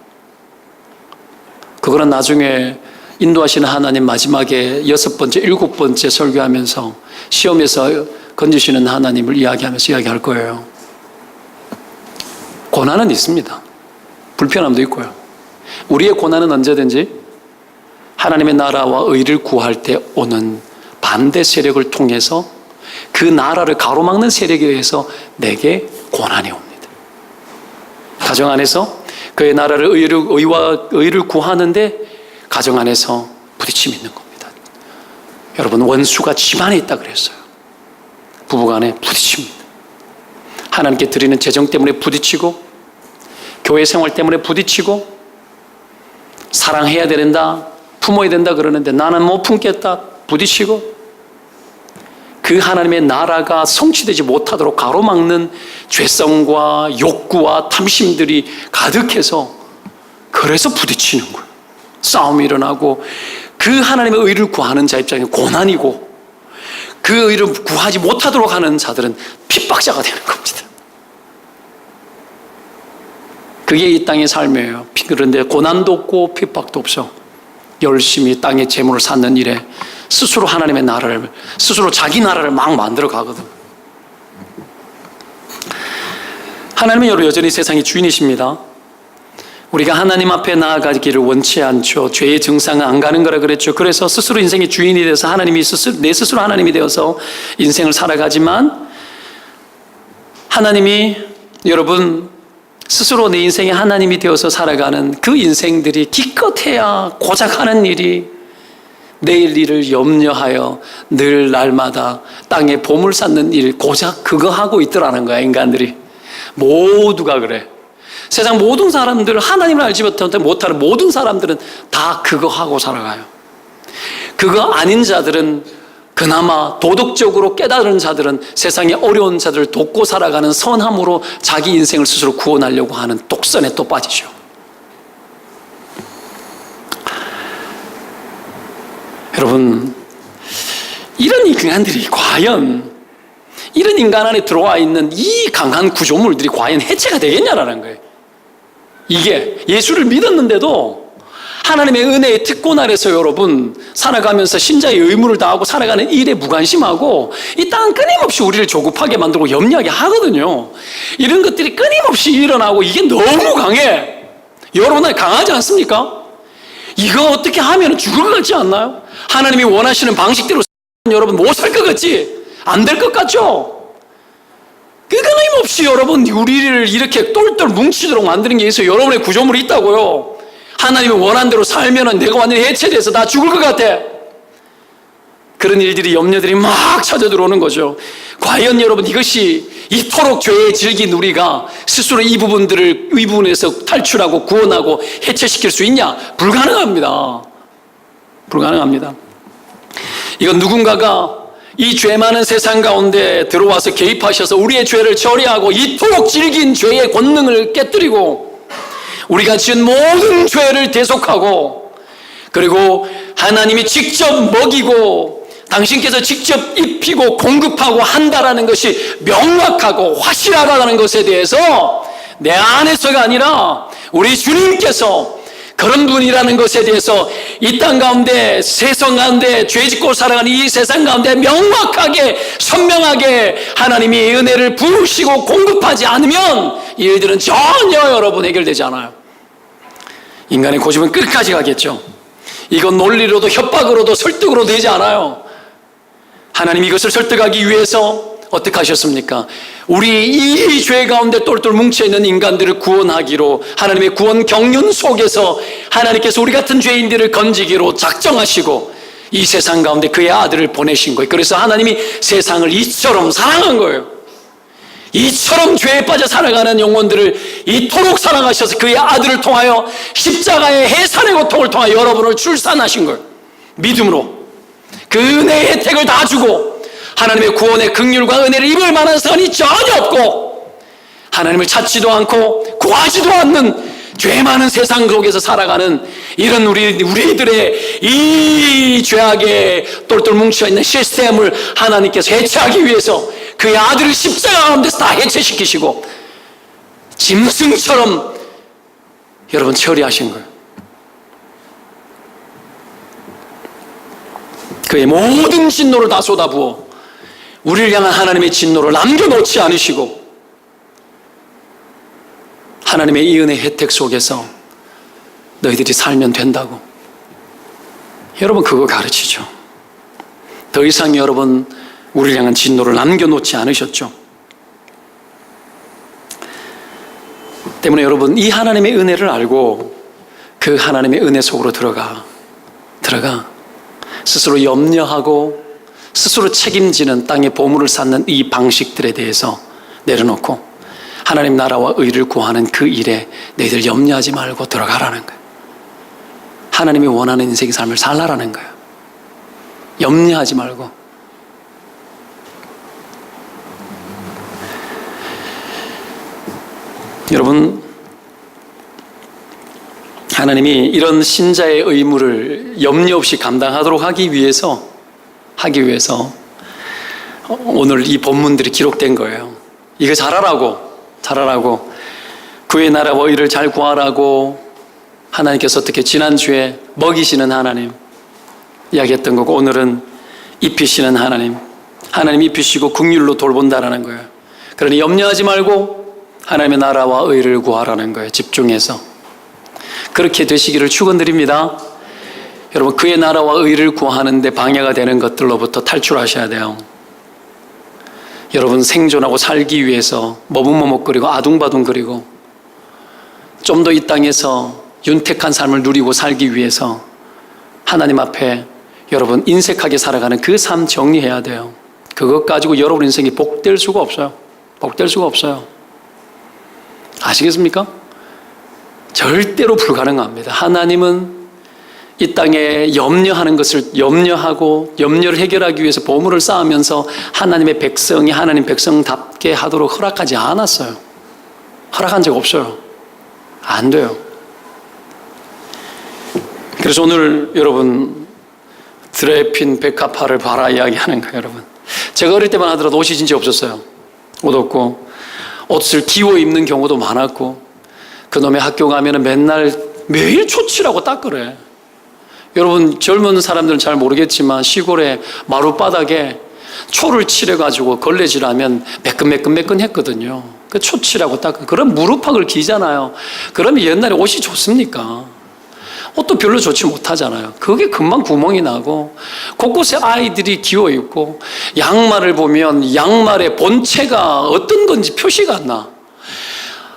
[SPEAKER 1] 그거는 나중에 인도하시는 하나님 마지막에 6번째, 7번째 설교하면서 시험에서 건지시는 하나님을 이야기하면서 이야기할 거예요. 고난은 있습니다. 불편함도 있고요. 우리의 고난은 언제든지 하나님의 나라와 의를 구할 때 오는 반대 세력을 통해서 그 나라를 가로막는 세력에 의해서 내게 고난이 옵니다. 가정 안에서 그의 나라를 의와 의를 구하는데 가정 안에서 부딪힘이 있는 겁니다. 여러분 원수가 집안에 있다 그랬어요. 부부간에 부딪힙니다. 하나님께 드리는 재정 때문에 부딪히고 교회 생활 때문에 부딪히고 사랑해야 된다, 품어야 된다 그러는데 나는 못 품겠다 부딪히고 그 하나님의 나라가 성취되지 못하도록 가로막는 죄성과 욕구와 탐심들이 가득해서 그래서 부딪히는 거예요. 싸움이 일어나고 그 하나님의 의를 구하는 자 입장에 고난이고 그 의를 구하지 못하도록 하는 자들은 핍박자가 되는 겁니다. 그게 이 땅의 삶이에요. 그런데 고난도 없고 핍박도 없어. 열심히 땅의 재물을 쌓는 일에 스스로 하나님의 나라를, 스스로 자기 나라를 막 만들어 가거든. 하나님은 여전히 세상의 주인이십니다. 우리가 하나님 앞에 나아가기를 원치 않죠. 죄의 증상은 안 가는 거라 그랬죠. 그래서 스스로 인생의 주인이 돼서 내 스스로 하나님이 되어서 인생을 살아가지만 하나님이 여러분 스스로 내 인생의 하나님이 되어서 살아가는 그 인생들이 기껏해야 고작 하는 일이 내일 일을 염려하여 늘 날마다 땅에 보물 쌓는 일 고작 그거 하고 있더라는 거야. 인간들이 모두가 그래. 세상 모든 사람들 하나님을 알지 못하는 모든 사람들은 다 그거 하고 살아가요. 그거 아닌 자들은 그나마 도덕적으로 깨달은 자들은 세상의 어려운 자들을 돕고 살아가는 선함으로 자기 인생을 스스로 구원하려고 하는 독선에 또 빠지죠. 여러분, 이런 인간들이 과연 이런 인간 안에 들어와 있는 이 강한 구조물들이 과연 해체가 되겠냐라는 거예요. 이게 예수를 믿었는데도 하나님의 은혜의 특권 아래서 여러분 살아가면서 신자의 의무를 다하고 살아가는 일에 무관심하고 이 땅은 끊임없이 우리를 조급하게 만들고 염려하게 하거든요. 이런 것들이 끊임없이 일어나고 이게 너무 강해. 여러분 강하지 않습니까? 이거 어떻게 하면 죽을 것 같지 않나요? 하나님이 원하시는 방식대로 여러분 못 살 것 같지? 안 될 것 같죠? 끊임없이 여러분 우리를 이렇게 똘똘 뭉치도록 만드는 게 있어요. 여러분의 구조물이 있다고요. 하나님이 원하는 대로 살면은 내가 완전히 해체돼서 나 죽을 것 같아. 그런 일들이 염려들이 막 찾아 들어오는 거죠. 과연 여러분 이것이 이토록 죄에 질긴 우리가 스스로 이 부분에서 탈출하고 구원하고 해체시킬 수 있냐? 불가능합니다. 불가능합니다. 이건 누군가가 이 죄 많은 세상 가운데 들어와서 개입하셔서 우리의 죄를 처리하고 이토록 질긴 죄의 권능을 깨뜨리고 우리가 지은 모든 죄를 대속하고 그리고 하나님이 직접 먹이고 당신께서 직접 입히고 공급하고 한다라는 것이 명확하고 확실하다는 것에 대해서 내 안에서가 아니라 우리 주님께서 그런 분이라는 것에 대해서 이 땅 가운데 세상 가운데 죄짓고 살아가는 이 세상 가운데 명확하게 선명하게 하나님이 은혜를 부으시고 공급하지 않으면 이 일들은 전혀 여러분 해결되지 않아요. 인간의 고집은 끝까지 가겠죠. 이건 논리로도 협박으로도 설득으로도 되지 않아요. 하나님이 이것을 설득하기 위해서 어떻게 하셨습니까? 우리 이 죄 가운데 똘똘 뭉쳐있는 인간들을 구원하기로 하나님의 구원 경륜 속에서 하나님께서 우리 같은 죄인들을 건지기로 작정하시고 이 세상 가운데 그의 아들을 보내신 거예요. 그래서 하나님이 세상을 이처럼 사랑한 거예요. 이처럼 죄에 빠져 살아가는 영혼들을 이토록 사랑하셔서 그의 아들을 통하여 십자가의 해산의 고통을 통하여 여러분을 출산하신 거예요. 믿음으로 그 은혜의 혜택을 다 주고 하나님의 구원의 긍휼과 은혜를 입을 만한 선이 전혀 없고 하나님을 찾지도 않고 구하지도 않는 죄 많은 세상 속에서 살아가는 이런 우리들의 이 죄악에 똘똘 뭉쳐있는 시스템을 하나님께서 해체하기 위해서 그의 아들을 십자가 가운데서 다 해체시키시고 짐승처럼 여러분 처리하신 거예요. 그의 모든 진노를 다 쏟아부어 우리를 향한 하나님의 진노를 남겨놓지 않으시고 하나님의 이 은혜 혜택 속에서 너희들이 살면 된다고 여러분 그거 가르치죠. 더 이상 여러분 우리를 향한 진노를 남겨놓지 않으셨죠. 때문에 여러분 이 하나님의 은혜를 알고 그 하나님의 은혜 속으로 들어가 스스로 염려하고 스스로 책임지는 땅에 보물을 쌓는 이 방식들에 대해서 내려놓고 하나님 나라와 의를 구하는 그 일에 너희들 염려하지 말고 들어가라는 거예요. 하나님이 원하는 인생의 삶을 살라라는 거예요. 염려하지 말고. 여러분 하나님이 이런 신자의 의무를 염려 없이 감당하도록 하기 위해서 오늘 이 본문들이 기록된 거예요. 이거 잘하라고 그의 나라와 의를 잘 구하라고 하나님께서 어떻게 지난주에 먹이시는 하나님 이야기했던 거고 오늘은 입히시는 하나님 입히시고 긍휼로 돌본다라는 거예요. 그러니 염려하지 말고 하나님의 나라와 의를 구하라는 거예요. 집중해서 그렇게 되시기를 축원드립니다. 여러분 그의 나라와 의를 구하는데 방해가 되는 것들로부터 탈출하셔야 돼요. 여러분 생존하고 살기 위해서 머뭇머뭇거리고 아둥바둥거리고 좀 더 이 땅에서 윤택한 삶을 누리고 살기 위해서 하나님 앞에 여러분 인색하게 살아가는 그 삶 정리해야 돼요. 그것 가지고 여러분 인생이 복될 수가 없어요. 복될 수가 없어요. 아시겠습니까? 절대로 불가능합니다. 하나님은 이 땅에 염려하는 것을 염려하고 염려를 해결하기 위해서 보물을 쌓으면서 하나님의 백성이 하나님 백성답게 하도록 허락하지 않았어요. 허락한 적 없어요. 안 돼요. 그래서 오늘 여러분 드레핀 백합화를 봐라 이야기하는 거예요. 여러분 제가 어릴 때만 하더라도 옷이 진짜 없었어요. 옷 없고 옷을 기워 입는 경우도 많았고 그놈의 학교 가면은 맨날 매일 초치라고 닦으래. 여러분 젊은 사람들은 잘 모르겠지만 시골에 마룻바닥에 초를 칠해가지고 걸레질하면 매끈매끈매끈했거든요. 그 초치라고 닦아. 그럼 무릎팍을 기잖아요. 그러면 옛날에 옷이 좋습니까? 옷도 별로 좋지 못하잖아요. 그게 금방 구멍이 나고 곳곳에 아이들이 기어 있고 양말을 보면 양말의 본체가 어떤 건지 표시가 안 나.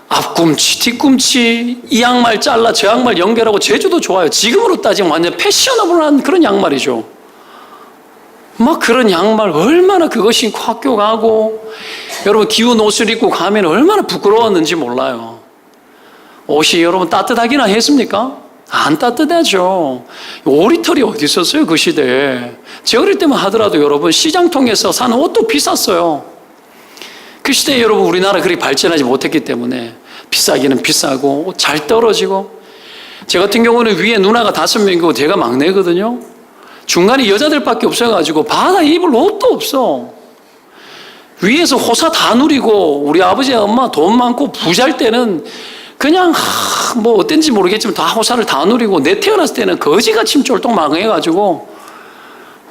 [SPEAKER 1] 앞꿈치, 뒤꿈치, 이 양말 잘라 저 양말 연결하고 제주도 좋아요. 지금으로 따지면 완전 패셔너블한 그런 양말이죠. 막 그런 양말 얼마나 그거 신고 학교 가고 여러분 기운 옷을 입고 가면 얼마나 부끄러웠는지 몰라요. 옷이 여러분 따뜻하기나 했습니까? 안 따뜻하죠. 오리털이 어디 있었어요 그 시대에. 제 어릴 때만 하더라도 여러분 시장통에서 사는 옷도 비쌌어요. 그 시대에 여러분 우리나라 그리 발전하지 못했기 때문에 비싸기는 비싸고 옷 잘 떨어지고. 제 같은 경우는 위에 누나가 5명이고 제가 막내거든요. 중간에 여자들밖에 없어가지고 바다 입을 옷도 없어. 위에서 호사 다 누리고 우리 아버지 엄마 돈 많고 부잘 때는 그냥 뭐 어땠는지 모르겠지만 다 호사를 다 누리고 내 태어났을 때는 거지같이 쫄똥 망해가지고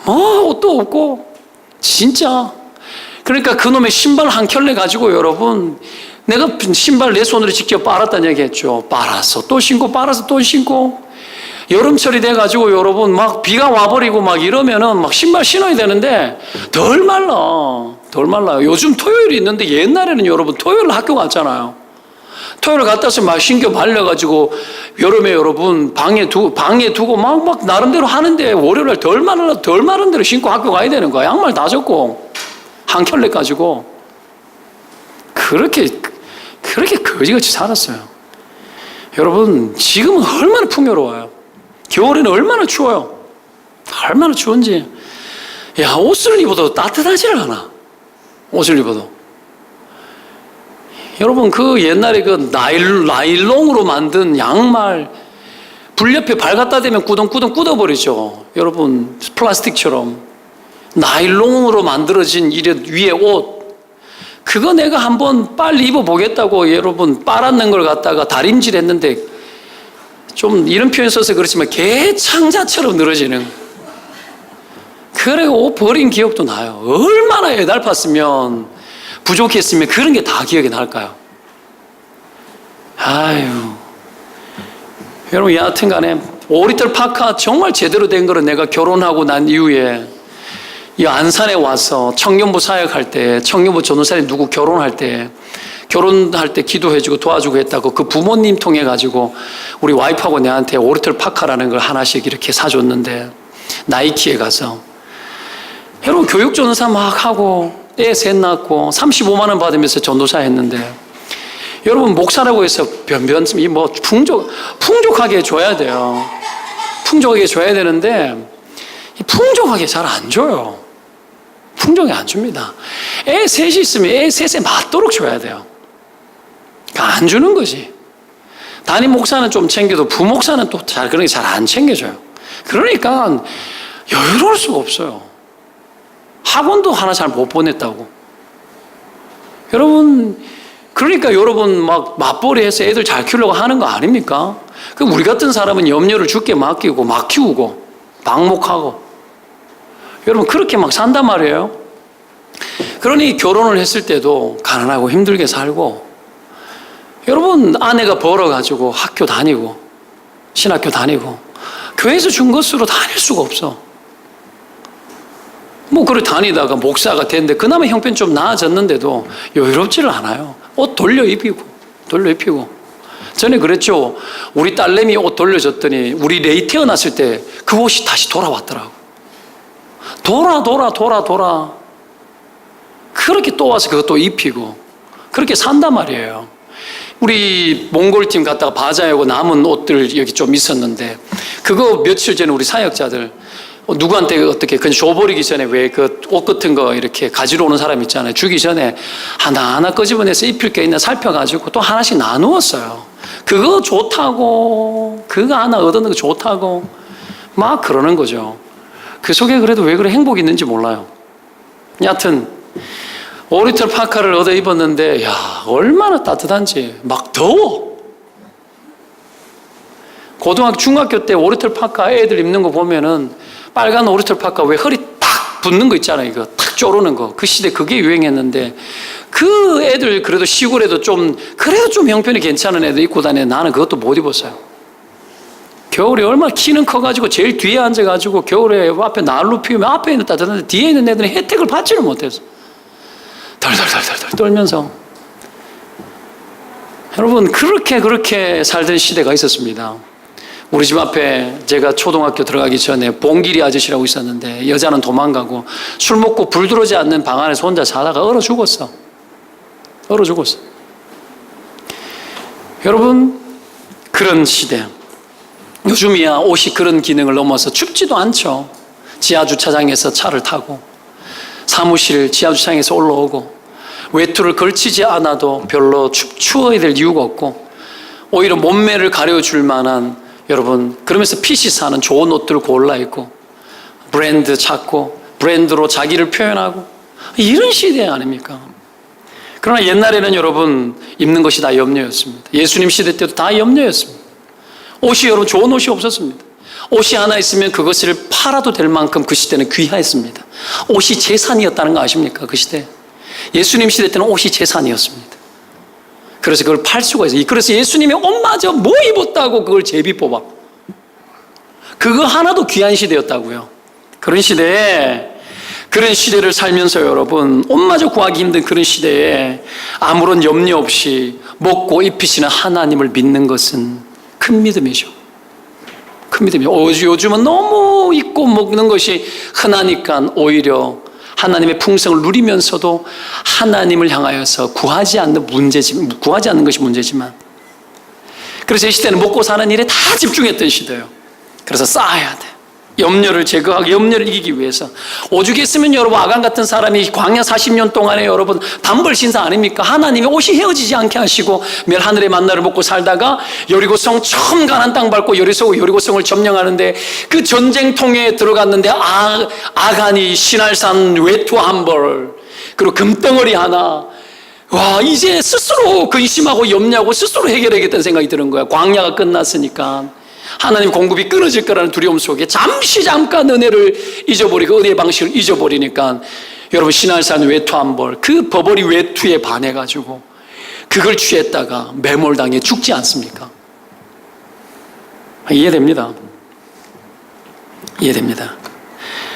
[SPEAKER 1] 뭐 옷도 없고 진짜. 그러니까 그놈의 신발 한 켤레 가지고 여러분 내가 신발 내 손으로 직접 빨았다는 얘기 했죠. 빨아서 또 신고 빨아서 또 신고 여름철이 돼가지고 여러분 막 비가 와버리고 막 이러면은 막 신발 신어야 되는데 덜 말라요. 요즘 토요일이 있는데 옛날에는 여러분 토요일 학교 갔잖아요. 토요일 갔다 와서 막 신겨 발려가지고 여름에 여러분 방에 두고 막 나름대로 하는데 월요일날 덜 마른 대로 신고 학교 가야 되는 거야. 양말 다 젖고 한 켤레 가지고 그렇게 거지같이 살았어요. 여러분 지금은 얼마나 풍요로워요. 겨울에는 얼마나 추워요. 얼마나 추운지. 야, 옷을 입어도 따뜻하지를 않아. 옷을 입어도. 여러분 그 옛날에 그 나일론으로 만든 양말 불 옆에 발 갖다 대면 꾸덩꾸덩 굳어버리죠. 여러분 플라스틱처럼 나일론으로 만들어진 위에 옷 그거 내가 한번 빨리 입어보겠다고 여러분 빨았는 걸 갖다가 다림질 했는데 좀 이런 표현 써서 그렇지만 개창자처럼 늘어지는. 그래 옷 버린 기억도 나요. 얼마나 애달팠으면 부족했으면 그런 게 다 기억이 날까요? 아유, 여러분 여하튼 간에 오리털 파카 정말 제대로 된 거는 내가 결혼하고 난 이후에 이 안산에 와서 청년부 사역할 때 청년부 전도사님 누구 결혼할 때 기도해주고 도와주고 했다고 그 부모님 통해 가지고 우리 와이프하고 내한테 오리털 파카라는 걸 하나씩 이렇게 사줬는데 나이키에 가서 여러분 교육 전도사 막 하고 애 셋 낳고 35만 원 받으면서 전도사 했는데 여러분 목사라고 해서 변변 뭐 풍족하게 줘야 돼요. 풍족하게 줘야 되는데 풍족하게 잘 안 줘요. 풍족하게 안 줍니다. 애 셋이 있으면 애 셋에 맞도록 줘야 돼요. 안 주는 거지. 담임 목사는 좀 챙겨도 부목사는 또 그런 게 잘 안 챙겨줘요. 그러니까 여유로울 수가 없어요. 학원도 하나 잘 못 보냈다고. 여러분, 그러니까 여러분 막 맞벌이해서 애들 잘 키우려고 하는 거 아닙니까? 그럼 우리 같은 사람은 염려를 주께 맡기고 막 키우고 방목하고 여러분 그렇게 막 산단 말이에요. 그러니 결혼을 했을 때도 가난하고 힘들게 살고 여러분 아내가 벌어가지고 학교 다니고 신학교 다니고 교회에서 준 것으로 다닐 수가 없어. 뭐 그래 다니다가 목사가 됐는데 그나마 형편 좀 나아졌는데도 여유롭지를 않아요. 옷 돌려 입히고 전에 그랬죠. 우리 딸내미 옷 돌려줬더니 우리 레이 태어났을 때 그 옷이 다시 돌아왔더라고. 돌아 그렇게 또 와서 그것도 입히고 그렇게 산단 말이에요. 우리 몽골팀 갔다가 바자하고 남은 옷들 여기 좀 있었는데 그거 며칠 전에 우리 사역자들 누구한테 어떻게 그냥 줘버리기 전에 왜 그 옷 같은 거 이렇게 가지러 오는 사람 있잖아요. 주기 전에 하나하나 끄집어내서 입힐 게 있나 살펴가지고 또 하나씩 나누었어요. 그거 좋다고 그거 하나 얻어놓은 거 좋다고 막 그러는 거죠. 그 속에 그래도 왜 그래 행복이 있는지 몰라요. 여하튼 오리털 파카를 얻어 입었는데 야 얼마나 따뜻한지 막 더워. 고등학교, 중학교 때 오리털 파카 애들 입는 거 보면은 빨간 오리털 파카 왜 허리 딱 붙는 거 있잖아요. 이거 탁 조르는 거. 그 시대 그게 유행했는데 그 애들 그래도 시골에도 그래도 좀 형편이 괜찮은 애들 입고 다니는데 나는 그것도 못 입었어요. 겨울에 얼마나 키는 커가지고 제일 뒤에 앉아가지고 겨울에 앞에 난로 피우면 앞에 있는 따뜻한데 뒤에 있는 애들은 혜택을 받지를 못해서 덜덜덜덜 떨면서 여러분 그렇게 살던 시대가 있었습니다. 우리 집 앞에 제가 초등학교 들어가기 전에 봉길이 아저씨라고 있었는데 여자는 도망가고 술 먹고 불 들어오지 않는 방 안에서 혼자 자다가 얼어 죽었어. 여러분 그런 시대. 요즘이야 옷이 그런 기능을 넘어서 춥지도 않죠. 지하주차장에서 차를 타고 사무실 지하주차장에서 올라오고 외투를 걸치지 않아도 별로 추워야 될 이유가 없고 오히려 몸매를 가려줄 만한 여러분 그러면서 핏이 사는 좋은 옷들 골라 입고 브랜드 찾고 브랜드로 자기를 표현하고 이런 시대 아닙니까? 그러나 옛날에는 여러분 입는 것이 다 염려였습니다. 예수님 시대 때도 다 염려였습니다. 옷이 여러분 좋은 옷이 없었습니다. 옷이 하나 있으면 그것을 팔아도 될 만큼 그 시대는 귀하였습니다. 옷이 재산이었다는 거 아십니까? 그 시대. 예수님 시대 때는 옷이 재산이었습니다. 그래서 그걸 팔 수가 있어요. 그래서 예수님이 옷마저 뭐 입었다고 그걸 제비 뽑아. 그거 하나도 귀한 시대였다고요. 그런 시대를 살면서 여러분 옷마저 구하기 힘든 그런 시대에 아무런 염려 없이 먹고 입히시는 하나님을 믿는 것은 큰 믿음이죠. 큰 믿음이죠. 요즘은 너무 입고 먹는 것이 흔하니까 오히려 하나님의 풍성을 누리면서도 하나님을 향하여서 구하지 않는 것이 문제지만 그래서 이 시대는 먹고 사는 일에 다 집중했던 시대예요. 그래서 쌓아야 돼. 염려를 제거하고 염려를 이기기 위해서 오죽했으면 여러분 아간 같은 사람이 광야 40년 동안에 여러분 단벌 신사 아닙니까? 하나님이 옷이 헤어지지 않게 하시고 멸 하늘의 만나를 먹고 살다가 여리고성 처음 가난 땅 밟고 여리고성을 점령하는데 그 전쟁통에 들어갔는데 아간이 신할산 외투 한 벌 그리고 금덩어리 하나 와 이제 스스로 근심하고 염려하고 스스로 해결하겠다는 생각이 드는 거야. 광야가 끝났으니까 하나님 공급이 끊어질 거라는 두려움 속에 잠깐 은혜를 잊어버리고 은혜의 방식을 잊어버리니까 여러분 신할산 외투 한 벌 그 버버리 외투에 반해가지고 그걸 취했다가 매몰당해 죽지 않습니까? 이해됩니다.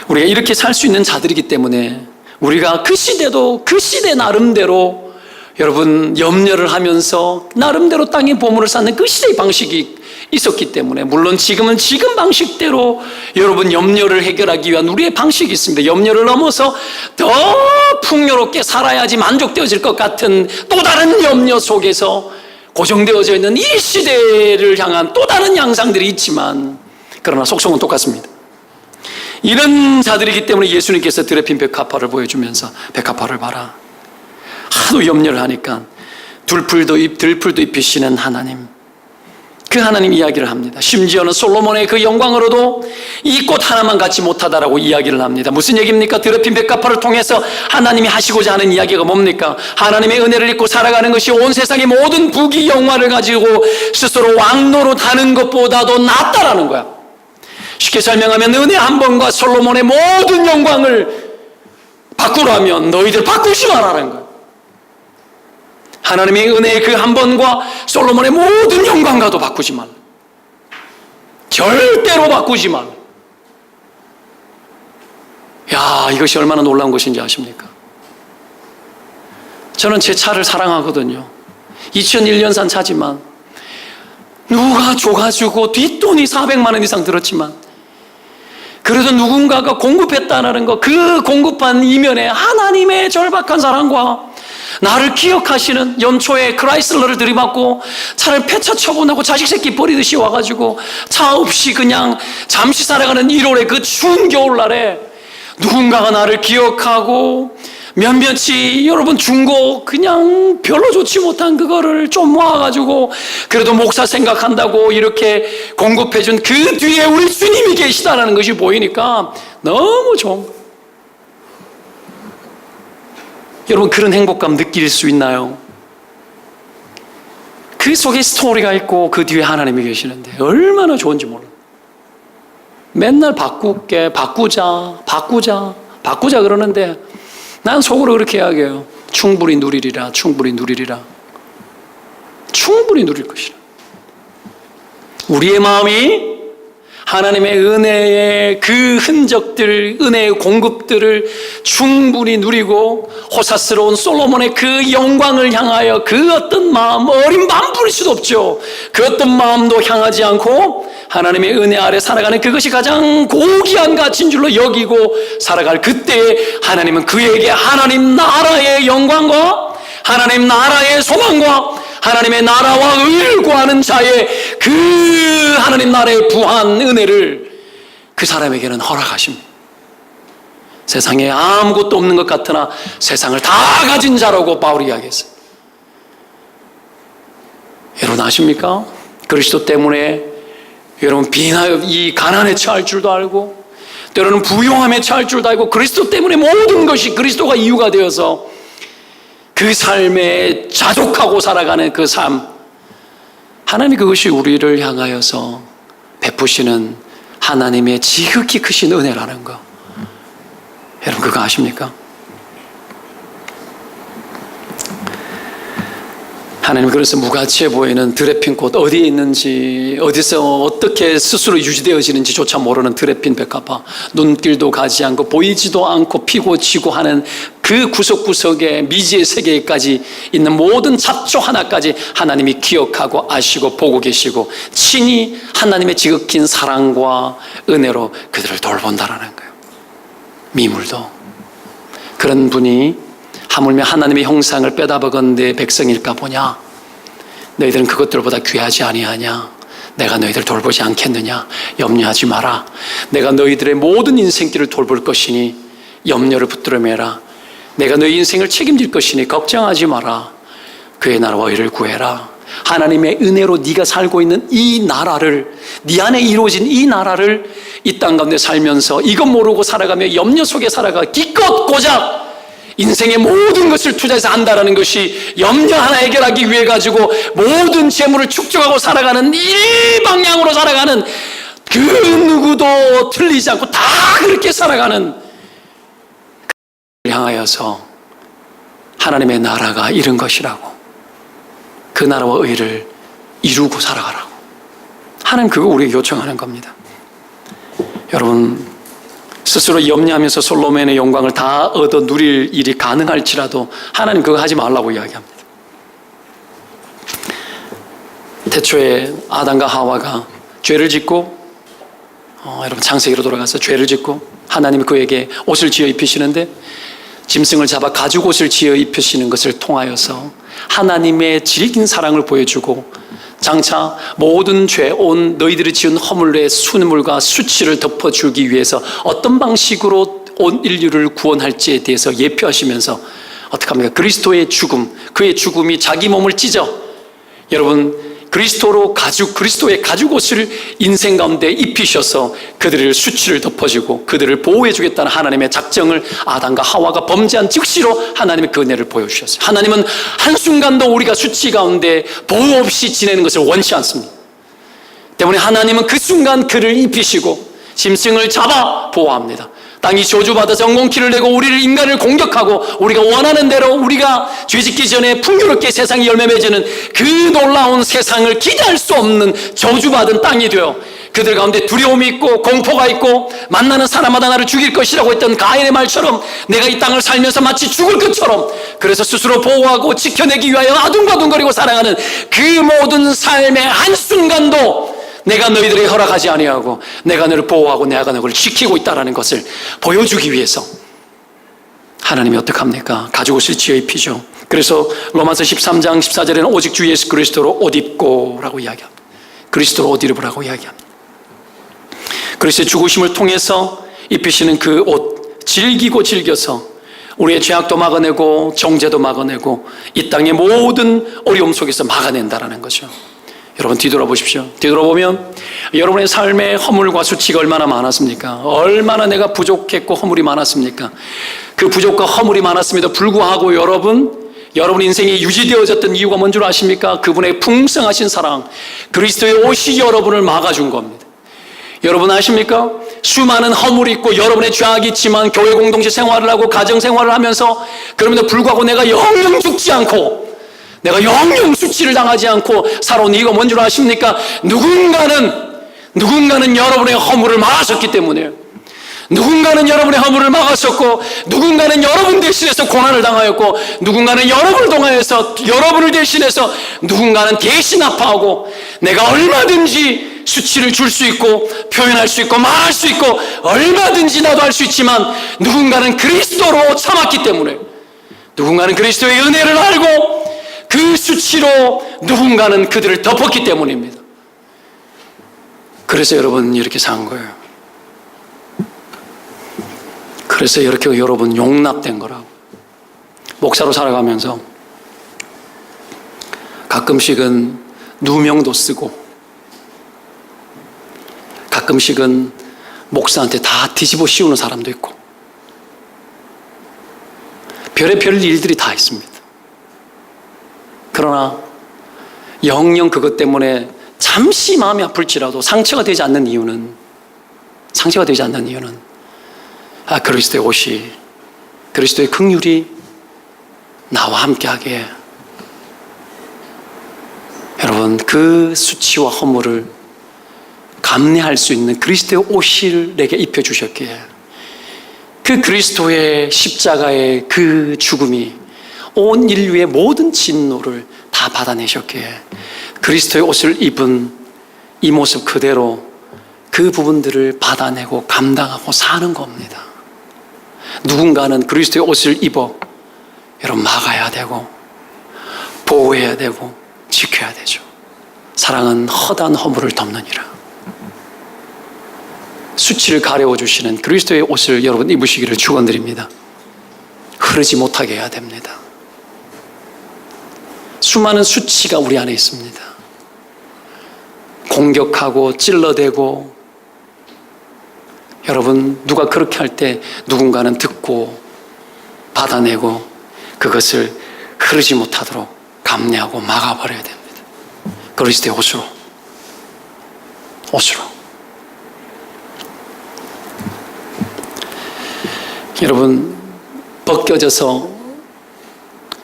[SPEAKER 1] 우리가 이렇게 살 수 있는 자들이기 때문에 우리가 그 시대 나름대로 여러분 염려를 하면서 나름대로 땅에 보물을 쌓는 그 시대의 방식이 있었기 때문에 물론 지금은 지금 방식대로 여러분 염려를 해결하기 위한 우리의 방식이 있습니다. 염려를 넘어서 더 풍요롭게 살아야지 만족되어질 것 같은 또 다른 염려 속에서 고정되어져 있는 이 시대를 향한 또 다른 양상들이 있지만 그러나 속성은 똑같습니다. 이런 자들이기 때문에 예수님께서 드레핀 백합화를 보여주면서 백합화를 봐라. 하도 염려를 하니까 들풀도 입히시는 하나님 그 하나님 이야기를 합니다. 심지어는 솔로몬의 그 영광으로도 이 꽃 하나만 갖지 못하다라고 이야기를 합니다. 무슨 얘기입니까? 드레핀 백합화를 통해서 하나님이 하시고자 하는 이야기가 뭡니까? 하나님의 은혜를 입고 살아가는 것이 온 세상의 모든 부귀 영화를 가지고 스스로 왕노릇하는 것보다도 낫다라는 거야. 쉽게 설명하면 은혜 한 번과 솔로몬의 모든 영광을 바꾸라면 너희들 바꾸지 말라는 거야. 하나님의 은혜의 그 한 번과 솔로몬의 모든 영광과도 바꾸지 말라. 절대로 바꾸지 말라. 야, 이것이 얼마나 놀라운 것인지 아십니까? 저는 제 차를 사랑하거든요. 2001년산 차지만 누가 줘가지고 뒷돈이 400만 원 이상 들었지만 그래도 누군가가 공급했다는 거, 그 공급한 이면에 하나님의 절박한 사랑과 나를 기억하시는 연초에 크라이슬러를 들이받고 차를 폐차 처분하고 자식 새끼 버리듯이 와가지고 차 없이 그냥 잠시 살아가는 1월의 그 추운 겨울날에 누군가가 나를 기억하고 몇몇이 여러분 중고 그냥 별로 좋지 못한 그거를 좀 모아가지고 그래도 목사 생각한다고 이렇게 공급해준 그 뒤에 우리 주님이 계시다는 것이 보이니까 너무 좋은 거예요. 여러분 그런 행복감 느낄 수 있나요? 그 속에 스토리가 있고 그 뒤에 하나님이 계시는데 얼마나 좋은지 몰라. 맨날 바꾸자 그러는데 난 속으로 그렇게 이야기해요. 충분히 누리리라. 충분히 누릴 것이라. 우리의 마음이 하나님의 은혜의 그 흔적들, 은혜의 공급들을 충분히 누리고 호사스러운 솔로몬의 그 영광을 향하여 그 어떤 마음, 어린 마음 부릴 수도 없죠. 그 어떤 마음도 향하지 않고 하나님의 은혜 아래 살아가는 그것이 가장 고귀한 가치인 줄로 여기고 살아갈 그때에 하나님은 그에게 하나님 나라의 영광과 하나님 나라의 소망과 하나님의 나라와 의를 구하는 자의 그 하나님 나라의 부한 은혜를 그 사람에게는 허락하십니다. 세상에 아무것도 없는 것 같으나 세상을 다 가진 자라고 바울이 이야기했어요. 여러분 아십니까? 그리스도 때문에 여러분 이 가난에 처할 줄도 알고 때로는 부요함에 처할 줄도 알고 그리스도 때문에 모든 것이 그리스도가 이유가 되어서 그 삶에 자족하고 살아가는 그 삶, 하나님이 그것이 우리를 향하여서 베푸시는 하나님의 지극히 크신 은혜라는 거, 여러분 그거 아십니까? 하나님 그래서 무가치해 보이는 드레핀 꽃 어디에 있는지, 어디서 어떻게 스스로 유지되어지는지조차 모르는 드레핀 백합화, 눈길도 가지 않고 보이지도 않고 피고 지고 하는 그 구석구석에 미지의 세계까지 있는 모든 잡초 하나까지 하나님이 기억하고 아시고 보고 계시고 친히 하나님의 지극히 사랑과 은혜로 그들을 돌본다라는 거예요. 미물도. 그런 분이 하물며 하나님의 형상을 빼다박은 내 백성일까 보냐? 너희들은 그것들보다 귀하지 아니하냐? 내가 너희들 돌보지 않겠느냐? 염려하지 마라. 내가 너희들의 모든 인생길을 돌볼 것이니 염려를 붙들어 매라. 내가 너희 인생을 책임질 것이니 걱정하지 마라. 그의 나라와 의를 구해라. 하나님의 은혜로 네가 살고 있는 이 나라를, 네 안에 이루어진 이 나라를 이 땅 가운데 살면서 이것 모르고 살아가며 염려 속에 살아가 기껏 고작 인생의 모든 것을 투자해서 한다라는 것이 염려 하나 해결하기 위해 가지고 모든 재물을 축적하고 살아가는 이 방향으로 살아가는 그 누구도 틀리지 않고 다 그렇게 살아가는 그를 향하여서 하나님의 나라가 이른 것이라고, 그 나라와 의를 이루고 살아가라고 하나님 그거 우리에게 요청하는 겁니다. 여러분 스스로 염려하면서 솔로몬의 영광을 다 얻어 누릴 일이 가능할지라도 하나님 그거 하지 말라고 이야기합니다. 태초에 아담과 하와가 죄를 짓고 여러분 창세기로 돌아가서 죄를 짓고 하나님이 그에게 옷을 지어 입히시는데 짐승을 잡아 가죽 옷을 지어 입히시는 것을 통하여서 하나님의 질긴 사랑을 보여주고 장차 모든 죄, 온 너희들이 지은 허물의 수물과 수치를 덮어주기 위해서 어떤 방식으로 온 인류를 구원할지에 대해서 예표하시면서 어떻게 합니까? 그리스도의 죽음, 그의 죽음이 자기 몸을 찢어 여러분 그리스도의 가죽 옷을 인생 가운데 입히셔서 그들을 수치를 덮어주고 그들을 보호해주겠다는 하나님의 작정을 아담과 하와가 범죄한 즉시로 하나님의 그 은혜를 보여주셨어요. 하나님은 한순간도 우리가 수치 가운데 보호 없이 지내는 것을 원치 않습니다. 때문에 하나님은 그 순간 그를 입히시고 짐승을 잡아 보호합니다. 땅이 저주받아서 엉겅퀴를 내고 우리를 인간을 공격하고 우리가 원하는 대로 우리가 죄짓기 전에 풍요롭게 세상이 열매 맺는 그 놀라운 세상을 기대할 수 없는 저주받은 땅이 되어 그들 가운데 두려움이 있고 공포가 있고 만나는 사람마다 나를 죽일 것이라고 했던 가인의 말처럼 내가 이 땅을 살면서 마치 죽을 것처럼 그래서 스스로 보호하고 지켜내기 위하여 아둥바둥거리고 살아가는 그 모든 삶의 한순간도 내가 너희들에게 허락하지 아니하고 내가 너를 보호하고 내가 너를 지키고 있다는 것을 보여주기 위해서 하나님이 어떻게 합니까? 가죽옷을 지어 입히죠. 그래서 로마서 13장 14절에는 오직 주 예수 그리스도로 옷 입고 라고 이야기합니다. 그리스도로 옷 입으라고 이야기합니다. 그리스도의 죽으심을 통해서 입히시는 그 옷 즐기고 즐겨서 우리의 죄악도 막아내고 정죄도 막아내고 이 땅의 모든 어려움 속에서 막아낸다는 거죠. 여러분 뒤돌아보십시오. 뒤돌아보면 여러분의 삶의 허물과 수치가 얼마나 많았습니까? 얼마나 내가 부족했고 허물이 많았습니까? 그 부족과 허물이 많았음에도 불구하고 여러분 여러분 인생이 유지되어졌던 이유가 뭔 줄 아십니까? 그분의 풍성하신 사랑, 그리스도의 옷이 여러분을 막아준 겁니다. 여러분 아십니까? 수많은 허물이 있고 여러분의 죄악이 있지만 교회 공동체 생활을 하고 가정 생활을 하면서 그럼에도 불구하고 내가 영영 죽지 않고 내가 영영 수치를 당하지 않고 살아온 이유가 뭔 줄 아십니까? 누군가는 여러분의 허물을 막았었기 때문이에요. 누군가는 여러분의 허물을 막았었고, 누군가는 여러분 대신해서 고난을 당하였고, 누군가는 여러분을 대신해서 누군가는 대신 아파하고, 내가 얼마든지 수치를 줄 수 있고 표현할 수 있고 말할 수 있고 얼마든지 나도 할 수 있지만, 누군가는 그리스도로 참았기 때문에, 누군가는 그리스도의 은혜를 알고 그 수치로 누군가는 그들을 덮었기 때문입니다. 그래서 여러분 이렇게 산 거예요. 그래서 이렇게 여러분 용납된 거라고. 목사로 살아가면서 가끔씩은 누명도 쓰고, 가끔씩은 목사한테 다 뒤집어 씌우는 사람도 있고, 별의별 일들이 다 있습니다. 그러나 영영 그것 때문에 잠시 마음이 아플지라도 상처가 되지 않는 이유는 그리스도의 옷이, 그리스도의 긍휼이 나와 함께하게, 여러분 그 수치와 허물을 감내할 수 있는 그리스도의 옷을 내게 입혀주셨기에, 그 그리스도의 십자가의 그 죽음이 온 인류의 모든 진노를 다 받아내셨기에, 그리스도의 옷을 입은 이 모습 그대로 그 부분들을 받아내고 감당하고 사는 겁니다. 누군가는 그리스도의 옷을 입어 여러분 막아야 되고 보호해야 되고 지켜야 되죠. 사랑은 허다한 허물을 덮느니라. 수치를 가려워 주시는 그리스도의 옷을 여러분 입으시기를 축원드립니다. 흐르지 못하게 해야 됩니다. 수많은 수치가 우리 안에 있습니다. 공격하고 찔러대고, 여러분 누가 그렇게 할 때 누군가는 듣고 받아내고 그것을 흐르지 못하도록 감내하고 막아버려야 됩니다. 그리스도의 옷으로. 여러분 벗겨져서,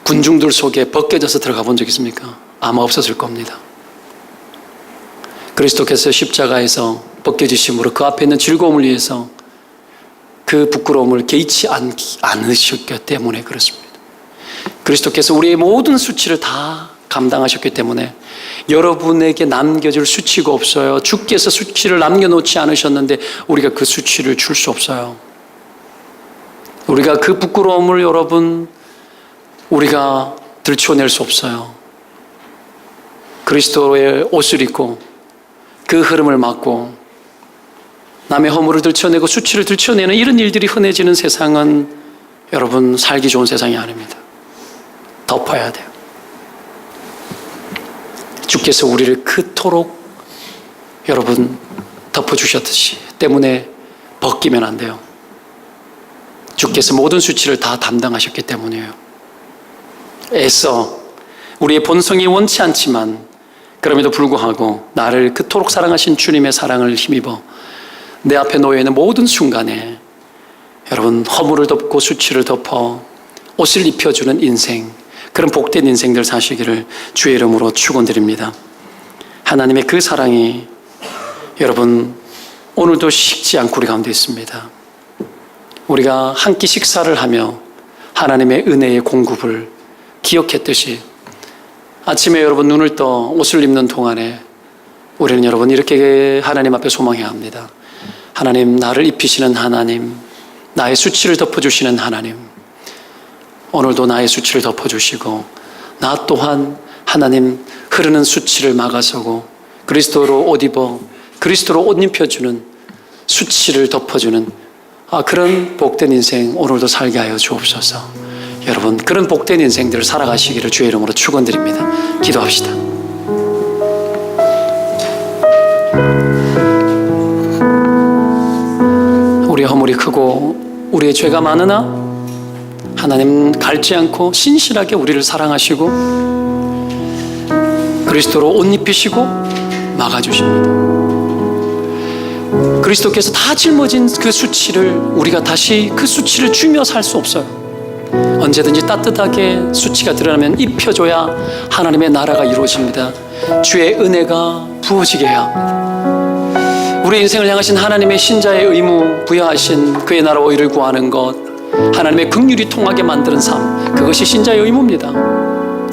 [SPEAKER 1] 군중들 속에 벗겨져서 들어가 본 적 있습니까? 아마 없었을 겁니다. 그리스도께서 십자가에서 벗겨지심으로 그 앞에 있는 즐거움을 위해서 그 부끄러움을 개의치 않으셨기 때문에 그렇습니다. 그리스도께서 우리의 모든 수치를 다 감당하셨기 때문에 여러분에게 남겨줄 수치가 없어요. 주께서 수치를 남겨놓지 않으셨는데 우리가 그 수치를 줄 수 없어요. 우리가 그 부끄러움을 여러분 우리가 들춰낼 수 없어요. 그리스도의 옷을 입고 그 흐름을 막고 남의 허물을 들춰내고 수치를 들춰내는 이런 일들이 흔해지는 세상은 여러분 살기 좋은 세상이 아닙니다. 덮어야 돼요. 주께서 우리를 그토록 여러분 덮어주셨듯이 때문에 벗기면 안 돼요. 주께서 모든 수치를 다 담당하셨기 때문이에요. 애써 우리의 본성이 원치 않지만 그럼에도 불구하고 나를 그토록 사랑하신 주님의 사랑을 힘입어 내 앞에 놓여있는 모든 순간에 여러분 허물을 덮고 수치를 덮어 옷을 입혀주는 인생, 그런 복된 인생들 사시기를 주의 이름으로 축원드립니다. 하나님의 그 사랑이 여러분 오늘도 식지 않고 우리 가운데 있습니다. 우리가 한 끼 식사를 하며 하나님의 은혜의 공급을 기억했듯이 아침에 여러분 눈을 떠 옷을 입는 동안에 우리는 여러분 이렇게 하나님 앞에 소망해야 합니다. 하나님, 나를 입히시는 하나님, 나의 수치를 덮어주시는 하나님, 오늘도 나의 수치를 덮어주시고 나 또한 하나님 흐르는 수치를 막아서고 그리스도로 옷 입어 그리스도로 옷 입혀주는, 수치를 덮어주는 그런 복된 인생 오늘도 살게 하여 주옵소서. 여러분 그런 복된 인생들을 살아가시기를 주의 이름으로 축원드립니다. 기도합시다. 우리의 허물이 크고 우리의 죄가 많으나 하나님 갈지 않고 신실하게 우리를 사랑하시고 그리스도로 옷 입히시고 막아주십니다. 그리스도께서 다 짊어진 그 수치를 우리가 다시 그 수치를 주며 살 수 없어요. 언제든지 따뜻하게 수치가 드러나면 입혀줘야 하나님의 나라가 이루어집니다. 주의 은혜가 부어지게 해야 합니다. 우리 인생을 향하신 하나님의 신자의 의무 부여하신 그의 나라와 의를 구하는 것, 하나님의 긍휼이 통하게 만드는 삶, 그것이 신자의 의무입니다.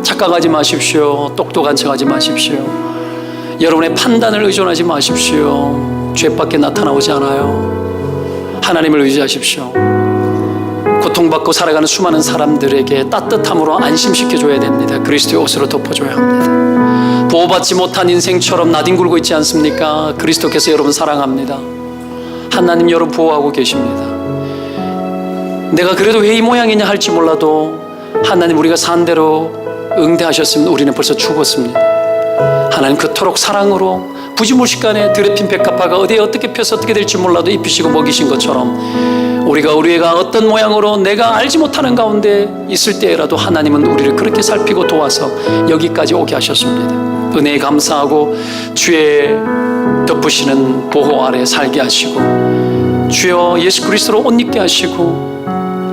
[SPEAKER 1] 착각하지 마십시오. 똑똑한 척하지 마십시오. 여러분의 판단을 의존하지 마십시오. 죄밖에 나타나오지 않아요. 하나님을 의지하십시오. 고통받고 살아가는 수많은 사람들에게 따뜻함으로 안심시켜줘야 됩니다. 그리스도의 옷으로 덮어줘야 합니다. 보호받지 못한 인생처럼 나뒹굴고 있지 않습니까? 그리스도께서 여러분 사랑합니다. 하나님 여러분 보호하고 계십니다. 내가 그래도 왜 이 모양이냐 할지 몰라도 하나님 우리가 산 대로 응대하셨으면 우리는 벌써 죽었습니다. 하나님 그토록 사랑으로 부지물식간에 드레핀 백합화가 어디에 어떻게 펴서 어떻게 될지 몰라도 입히시고 먹이신 것처럼 우리 애가 어떤 모양으로 내가 알지 못하는 가운데 있을 때라도 하나님은 우리를 그렇게 살피고 도와서 여기까지 오게 하셨습니다. 은혜에 감사하고 주의 덮으시는 보호 아래 살게 하시고 주여 예수 그리스도로 옷 입게 하시고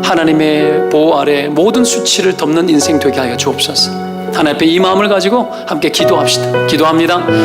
[SPEAKER 1] 하나님의 보호 아래 모든 수치를 덮는 인생 되게 하여 주옵소서. 하나님 앞에 이 마음을 가지고 함께 기도합시다. 기도합니다.